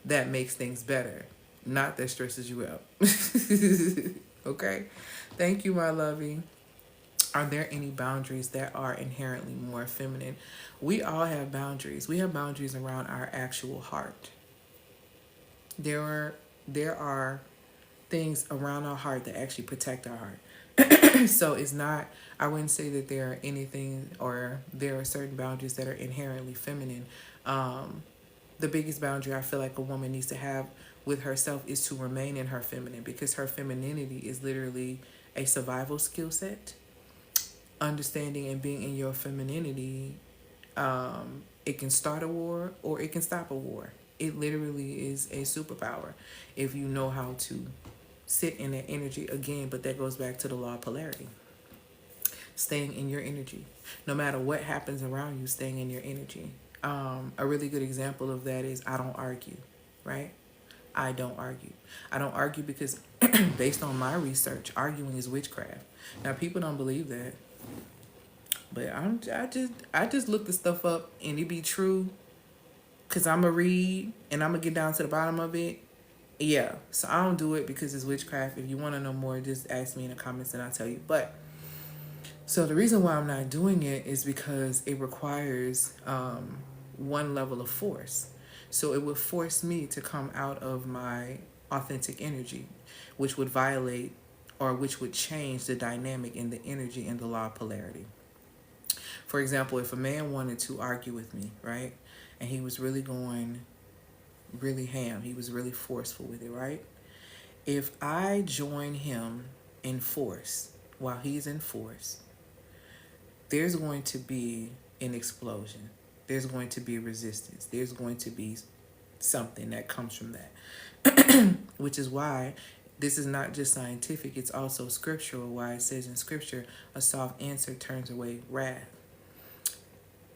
that makes things better, not that stresses you out. Okay. Thank you, my lovey. Are there any boundaries that are inherently more feminine? We all have boundaries. We have boundaries around our actual heart. There are things around our heart that actually protect our heart. So it's not, I wouldn't say that there are anything, or there are certain boundaries that are inherently feminine. The biggest boundary I feel like a woman needs to have with herself is to remain in her feminine, because her femininity is literally a survival skill set. Understanding and being in your femininity, it can start a war or it can stop a war. It literally is a superpower if you know how to sit in that energy again. But that goes back to the law of polarity. Staying in your energy. No matter what happens around you, staying in your energy. A really good example of that is I don't argue, right? I don't argue. I don't argue because based on my research, arguing is witchcraft. Now, people don't believe that. But I just look the stuff up and it be true, cause I'ma read and I'ma get down to the bottom of it. Yeah, so I don't do it because it's witchcraft. If you want to know more, just ask me in the comments and I'll tell you. But so the reason why I'm not doing it is because it requires one level of force. So it would force me to come out of my authentic energy, which would violate or which would change the dynamic in the energy and the law of polarity. For example, if a man wanted to argue with me, right, and he was really going really ham, he was really forceful with it, right? If I join him in force while he's in force, there's going to be an explosion. There's going to be resistance. There's going to be something that comes from that. Which is why this is not just scientific, it's also scriptural, why it says in scripture, a soft answer turns away wrath.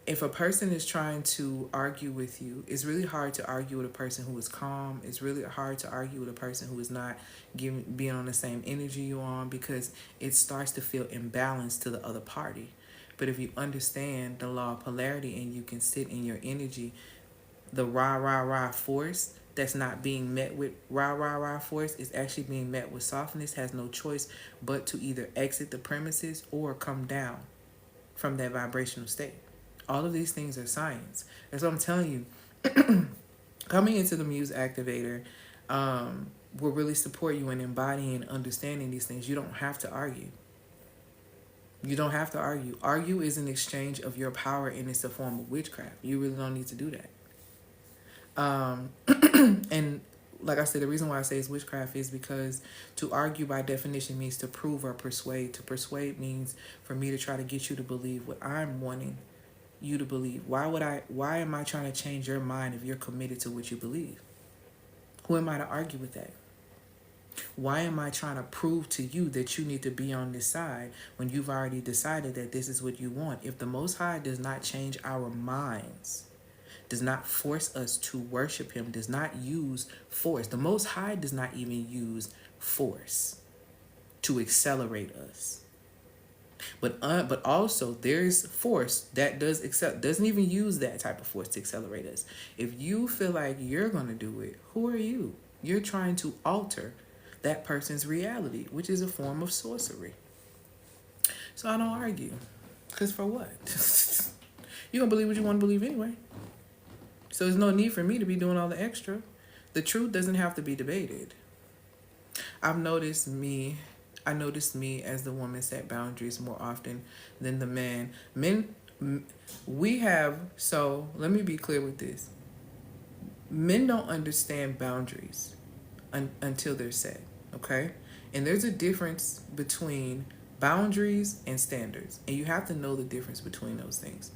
If a person is trying to argue with you, it's really hard to argue with a person who is calm. It's really hard to argue with a person who is not being on the same energy you're on, because it starts to feel imbalanced to the other party. But if you understand the law of polarity and you can sit in your energy, the rah, rah, rah force that's not being met with rah, rah, rah force is actually being met with softness, has no choice but to either exit the premises or come down from that vibrational state. All of these things are science. That's what I'm telling you. Coming into the Muse Activator will really support you in embodying and understanding these things. You don't have to argue. You don't have to argue. Argue is an exchange of your power, and it's a form of witchcraft. You really don't need to do that. And like I said, the reason why I say it's witchcraft is because to argue by definition means to prove or persuade. To persuade means for me to try to get you to believe what I'm wanting you to believe. Why am I trying to change your mind if you're committed to what you believe? Who am I to argue with that? Why am I trying to prove to you that you need to be on this side when you've already decided that this is what you want? If the Most High does not change our minds, does not force us to worship him, does not use force. The Most High does not even use force to accelerate us. But also there's force that doesn't even use that type of force to accelerate us. If you feel like you're going to do it, who are you? You're trying to alter that person's reality, which is a form of sorcery. So I don't argue. Because for what? You're going to believe what you want to believe anyway. So there's no need for me to be doing all the extra. The truth doesn't have to be debated. I noticed me as the woman set boundaries more often than the man. So let me be clear with this. Men don't understand boundaries until they're set, okay? And there's a difference between boundaries and standards, and you have to know the difference between those things.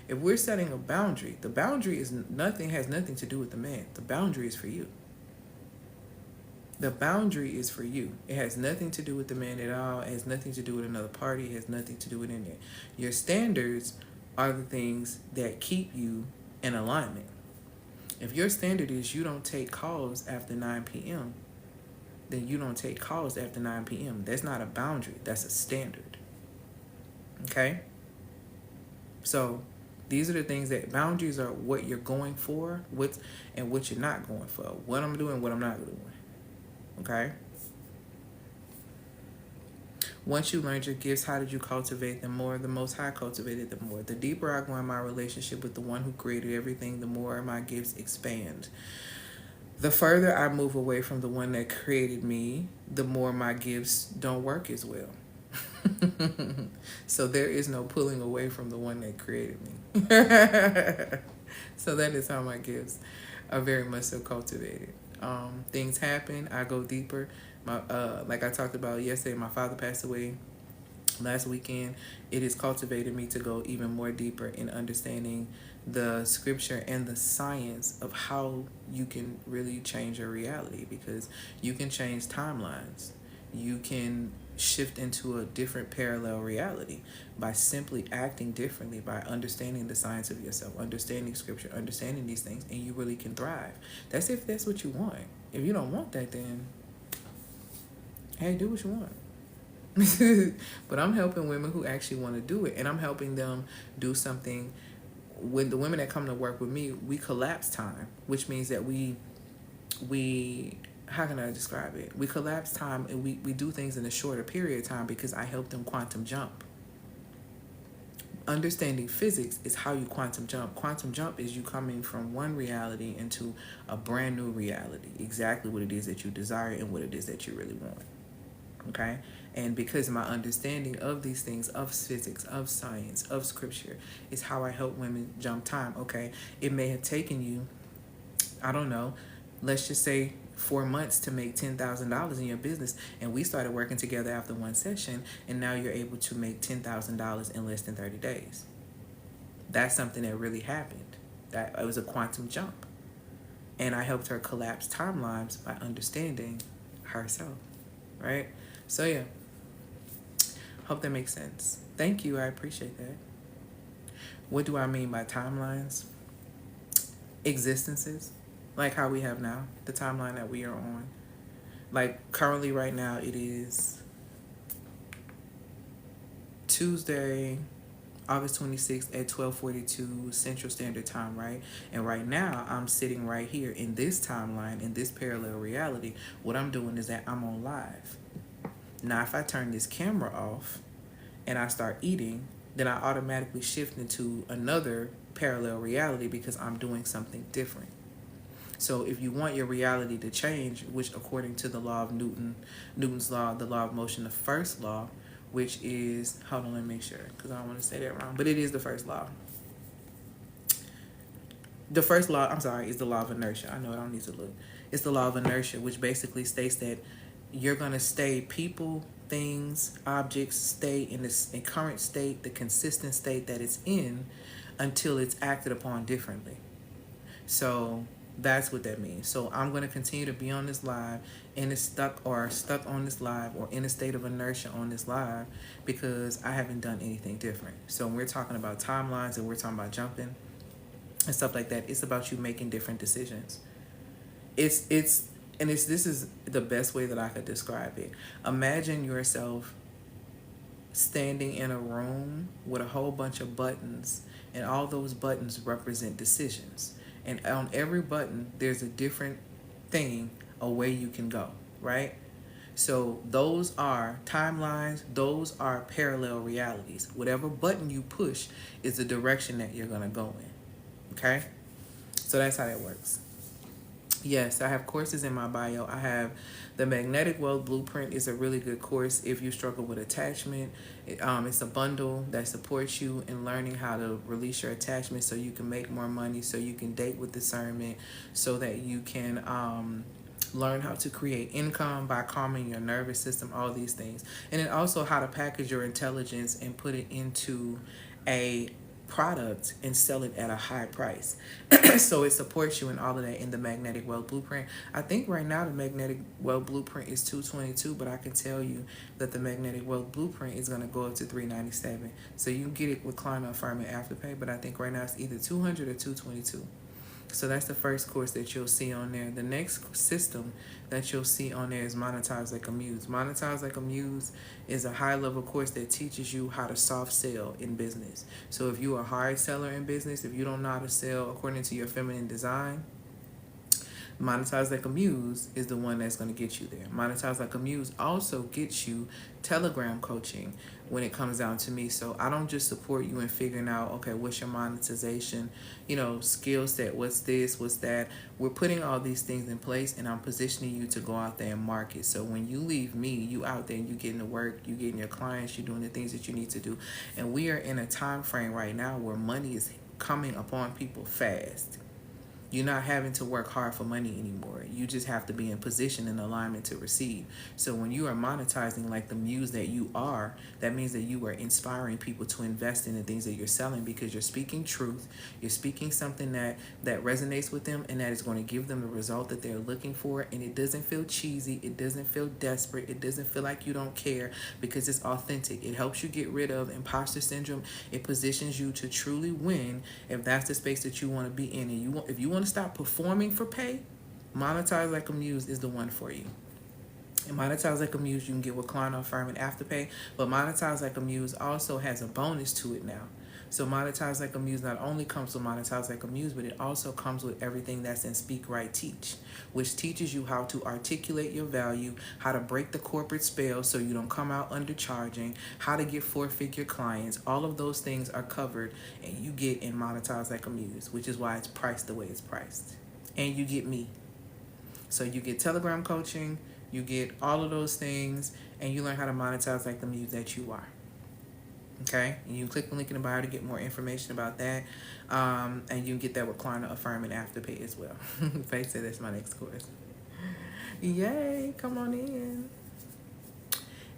If we're setting a boundary, the boundary has nothing to do with the man. The boundary is for you. The boundary is for you. It has nothing to do with the man at all. It has nothing to do with another party. It has nothing to do with anything. Your standards are the things that keep you in alignment. If your standard is you don't take calls after 9 p.m., then you don't take calls after 9 p.m. That's not a boundary. That's a standard. Okay? So these are the things that boundaries are what you're going for, and what you're not going for. What I'm doing, what I'm not doing. Okay? Once you learned your gifts, how did you cultivate them more? The Most High cultivated them more. The deeper I go in my relationship with the one who created everything, the more my gifts expand. The further I move away from the one that created me, the more my gifts don't work as well. So there is no pulling away from the one that created me. So that is how my gifts are very much so cultivated. Things happen, I go deeper. Like I talked about yesterday, my father passed away last weekend. It has cultivated me to go even more deeper in understanding the scripture and the science of how you can really change your reality, because you can change timelines. You can shift into a different parallel reality by simply acting differently, by understanding the science of yourself, understanding scripture, understanding these things, and you really can thrive. That's if that's what you want. If you don't want that, then hey, do what you want. But I'm helping women who actually want to do it, and I'm helping them do something. When the women that come to work with me, we collapse time, which means that we how can I describe it? We collapse time, and we do things in a shorter period of time because I help them quantum jump. Understanding physics is how you quantum jump. Quantum jump is you coming from one reality into a brand new reality, exactly what it is that you desire and what it is that you really want. Okay? And because my understanding of these things, of physics, of science, of scripture, is how I help women jump time. Okay? It may have taken you, I don't know, let's just say 4 months to make $10,000 in your business, and we started working together after one session, and now you're able to make $10,000 in less than 30 days. That's something that really happened. That it was a quantum jump, and I helped her collapse timelines by understanding herself. Right? So yeah, hope that makes sense. Thank you. I appreciate that. What do I mean by timelines? Existences. Like how we have now, the timeline that we are on. Like currently right now it is Tuesday, August 26th at 12:42 Central Standard Time, right? And right now I'm sitting right here in this timeline, in this parallel reality. What I'm doing is that I'm on live. Now if I turn this camera off and I start eating, then I automatically shift into another parallel reality because I'm doing something different. So if you want your reality to change, which according to the law of Newton's law, the law of motion, the first law, which is, hold on, let me make sure, because I don't want to say that wrong, but it is the first law. The first law, I'm sorry, is the law of inertia. I know I don't need to look. It's the law of inertia, which basically states that you're going to stay, people, things, objects, stay in this in current state, the consistent state that it's in, until it's acted upon differently. So that's what that means. So I'm going to continue to be on this live and it's stuck on this live or in a state of inertia on this live because I haven't done anything different. So when we're talking about timelines and we're talking about jumping and stuff like that, it's about you making different decisions. This is the best way that I could describe it. Imagine yourself standing in a room with a whole bunch of buttons, and all those buttons represent decisions. And on every button, there's a different thing, a way you can go, right? So those are timelines. Those are parallel realities. Whatever button you push is the direction that you're going to go in, okay? So that's how that works. Yes, I have courses in my bio. I have the Magnetic Wealth Blueprint is a really good course if you struggle with attachment. It's a bundle that supports you in learning how to release your attachment so you can make more money, so you can date with discernment, so that you can learn how to create income by calming your nervous system, all these things. And then also how to package your intelligence and put it into a product and sell it at a high price. So it supports you in all of that in the Magnetic Wealth Blueprint. I think right now the Magnetic Wealth Blueprint is $222, but I can tell you that the Magnetic Wealth Blueprint is going to go up to $397. So you can get it with Climate Affirming Afterpay, but I think right now it's either $200 or $222. So that's the first course that you'll see on there. The next system that you'll see on there is Monetize Like a Muse. Monetize Like a Muse is a high-level course that teaches you how to soft sell in business. So if you're a hard seller in business, if you don't know how to sell according to your feminine design, Monetize Like a Muse is the one that's going to get you there. Monetize Like a Muse also gets you Telegram coaching when it comes down to me. So I don't just support you in figuring out, okay, what's your monetization, skill set, what's this, what's that. We're putting all these things in place, and I'm positioning you to go out there and market. So when you leave me, you out there and you getting to work, you getting your clients, you're doing the things that you need to do. And we are in a time frame right now where money is coming upon people fast. You're not having to work hard for money anymore. You just have to be in position and alignment to receive. So when you are monetizing like the muse that you are, that means that you are inspiring people to invest in the things that you're selling because you're speaking truth. You're speaking something that resonates with them and that is going to give them the result that they're looking for. And it doesn't feel cheesy. It doesn't feel desperate. It doesn't feel like you don't care because it's authentic. It helps you get rid of imposter syndrome. It positions you to truly win if that's the space that you want to be in. And if you want to stop performing for pay, Monetize Like a Muse is the one for you. And Monetize Like a Muse, you can get with Klarna, Affirm, and Afterpay. But Monetize Like a Muse also has a bonus to it now. So Monetize Like a Muse not only comes with Monetize Like a Muse, but it also comes with everything that's in Speak Right Teach, which teaches you how to articulate your value, how to break the corporate spell so you don't come out undercharging, how to get four-figure clients. All of those things are covered and you get in Monetize Like a Muse, which is why it's priced the way it's priced. And you get me. So you get Telegram coaching, you get all of those things, and you learn how to monetize like the muse that you are. Okay? And you click the link in the bio to get more information about that. And you can get that with Klarna, Affirm, and Afterpay as well. Faith said that's my next course. Yay, come on in.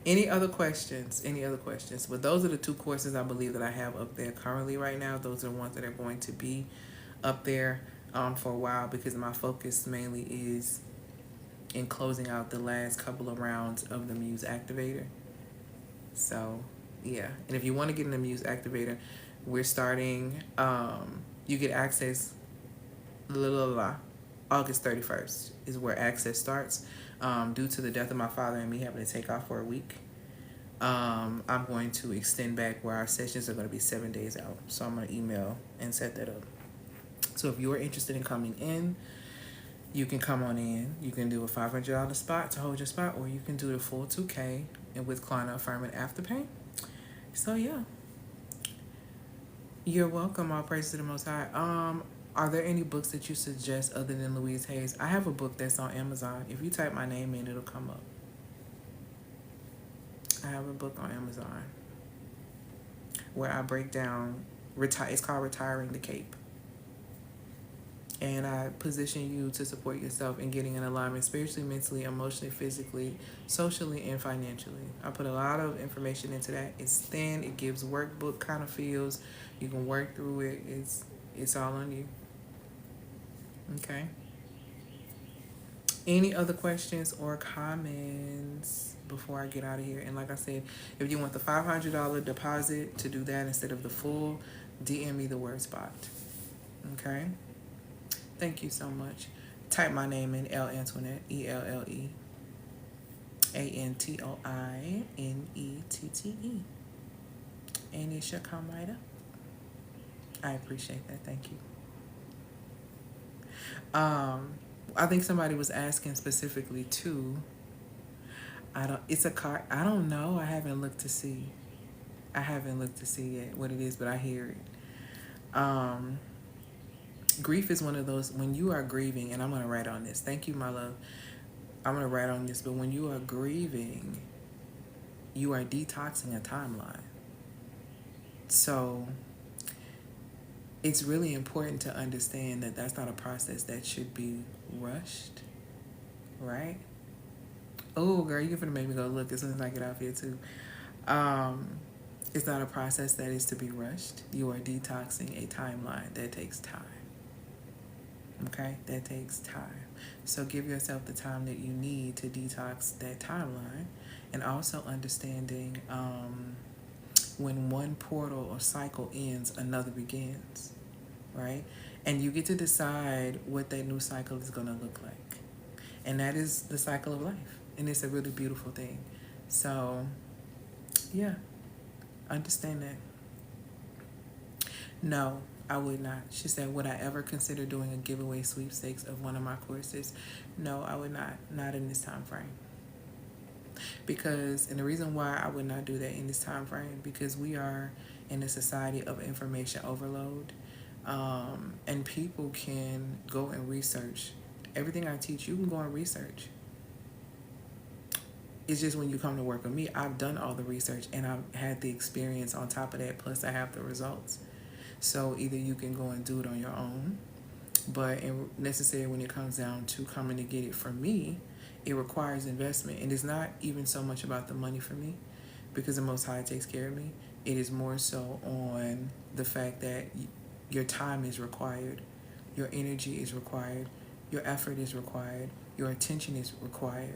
Any other questions? Any other questions? But those are the two courses I believe that I have up there currently right now. Those are the ones that are going to be up there for a while, because my focus mainly is in closing out the last couple of rounds of the Muse Activator. So, yeah. And if you want to get in the Muse Activator, we're starting, you get access, August 31st is where access starts. Due to the death of my father and me having to take off for a week, I'm going to extend back where our sessions are going to be 7 days out. So I'm going to email and set that up. So if you're interested in coming in, you can come on in. You can do a $500 spot to hold your spot, or you can do the full 2K and with Klarna, Affirm, and Afterpay. So yeah, you're welcome. All praise to the Most High. Are there any books that you suggest other than Louise Hayes? I have a book that's on Amazon. If you type my name in, it'll come up. I have a book on Amazon where I break down it's called Retiring the Cape. And I position you to support yourself in getting in alignment spiritually, mentally, emotionally, physically, socially, and financially. I put a lot of information into that. It's thin. It gives workbook kind of feels. You can work through it. It's all on you. Okay. Any other questions or comments before I get out of here? And like I said, if you want the $500 deposit to do that instead of the full, DM me the word spot. Okay. Thank you so much. Type my name in, L Antoinette, ELLE ANTOINETTE, and it shall come right up. I appreciate that. Thank you. I think somebody was asking specifically too. It's a card. I don't know. I haven't looked to see. Yet what it is, but I hear it. Grief is one of those, when you are grieving, and I'm going to write on this. Thank you, my love. I'm going to write on this, but when you are grieving, you are detoxing a timeline. So it's really important to understand that that's not a process that should be rushed, right? Oh, girl, you're going to make me go look as soon as I get off here, too. It's not a process that is to be rushed. You are detoxing a timeline that takes time. Okay, that takes time. So give yourself the time that you need to detox that timeline, and also understanding when one portal or cycle ends, another begins, right? And you get to decide what that new cycle is going to look like. And that is the cycle of life. And it's a really beautiful thing. So, yeah, understand that. No, I would not. She said, would I ever consider doing a giveaway sweepstakes of one of my courses? No, I would not. Not in this time frame. And the reason why I would not do that in this time frame, because we are in a society of information overload, and people can go and research. Everything I teach, you can go and research. It's just when you come to work with me, I've done all the research and I've had the experience on top of that, plus I have the results. So either you can go and do it on your own, but necessarily when it comes down to coming to get it from me, it requires investment. And it's not even so much about the money for me, because the Most High takes care of me. It is more so on the fact that your time is required, your energy is required, your effort is required, your attention is required.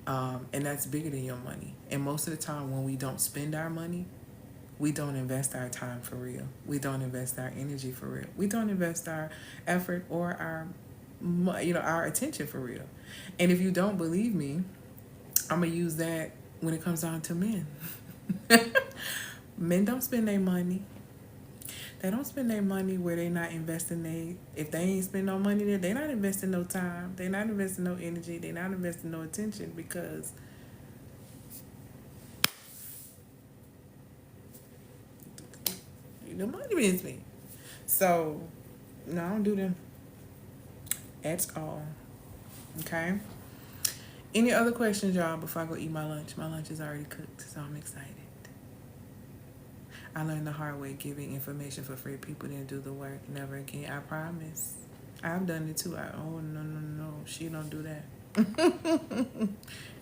And that's bigger than your money. And most of the time when we don't spend our money, we don't invest our time for real. We don't invest our energy for real. We don't invest our effort or our attention for real. And if you don't believe me, I'm going to use that when it comes down to men. Men don't spend their money. They don't spend their money where they not investing if they ain't spend no money there, they not investing no time. They not investing no energy. They not investing no attention because the money means me. So no, I don't do them at all. Okay. Any other questions, y'all, before I go eat my lunch? My lunch is already cooked, so I'm excited. I learned the hard way, giving information for free. People didn't do the work. Never again. I promise. I've done it too. Oh, no. She don't do that.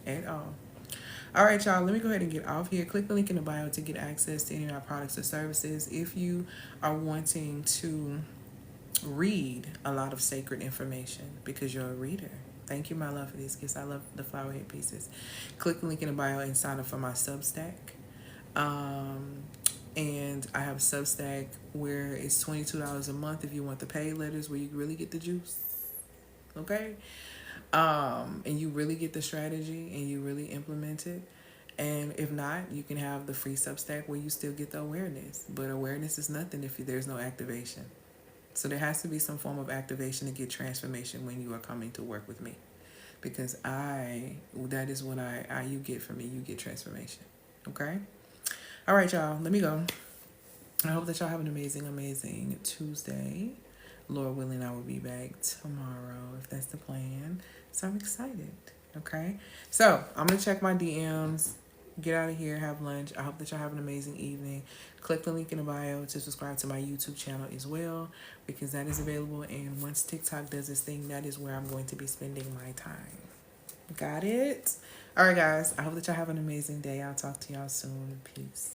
At all. All right, y'all. Let me go ahead and get off here. Click the link in the bio to get access to any of our products or services. If you are wanting to read a lot of sacred information because you're a reader. Thank you, my love, for these gifts. I love the flower head pieces. Click the link in the bio and sign up for my Substack. And I have a Substack where it's $22 a month if you want the paid letters where you really get the juice. Okay? And you really get the strategy and you really implement it. And if not, you can have the free Substack where you still get the awareness. But awareness is nothing if there's no activation. So there has to be some form of activation to get transformation when you are coming to work with me. Because that is what you get from me. You get transformation. Okay? All right, y'all. Let me go. I hope that y'all have an amazing, amazing Tuesday. Lord willing, I will be back tomorrow if that's the plan. So I'm excited. Okay? So I'm going to check my DMs. Get out of here, have lunch. I hope that y'all have an amazing evening. Click the link in the bio to subscribe to my YouTube channel as well, because that is available. And once TikTok does its thing, that is where I'm going to be spending my time. Got it? All right, guys. I hope that y'all have an amazing day. I'll talk to y'all soon. Peace.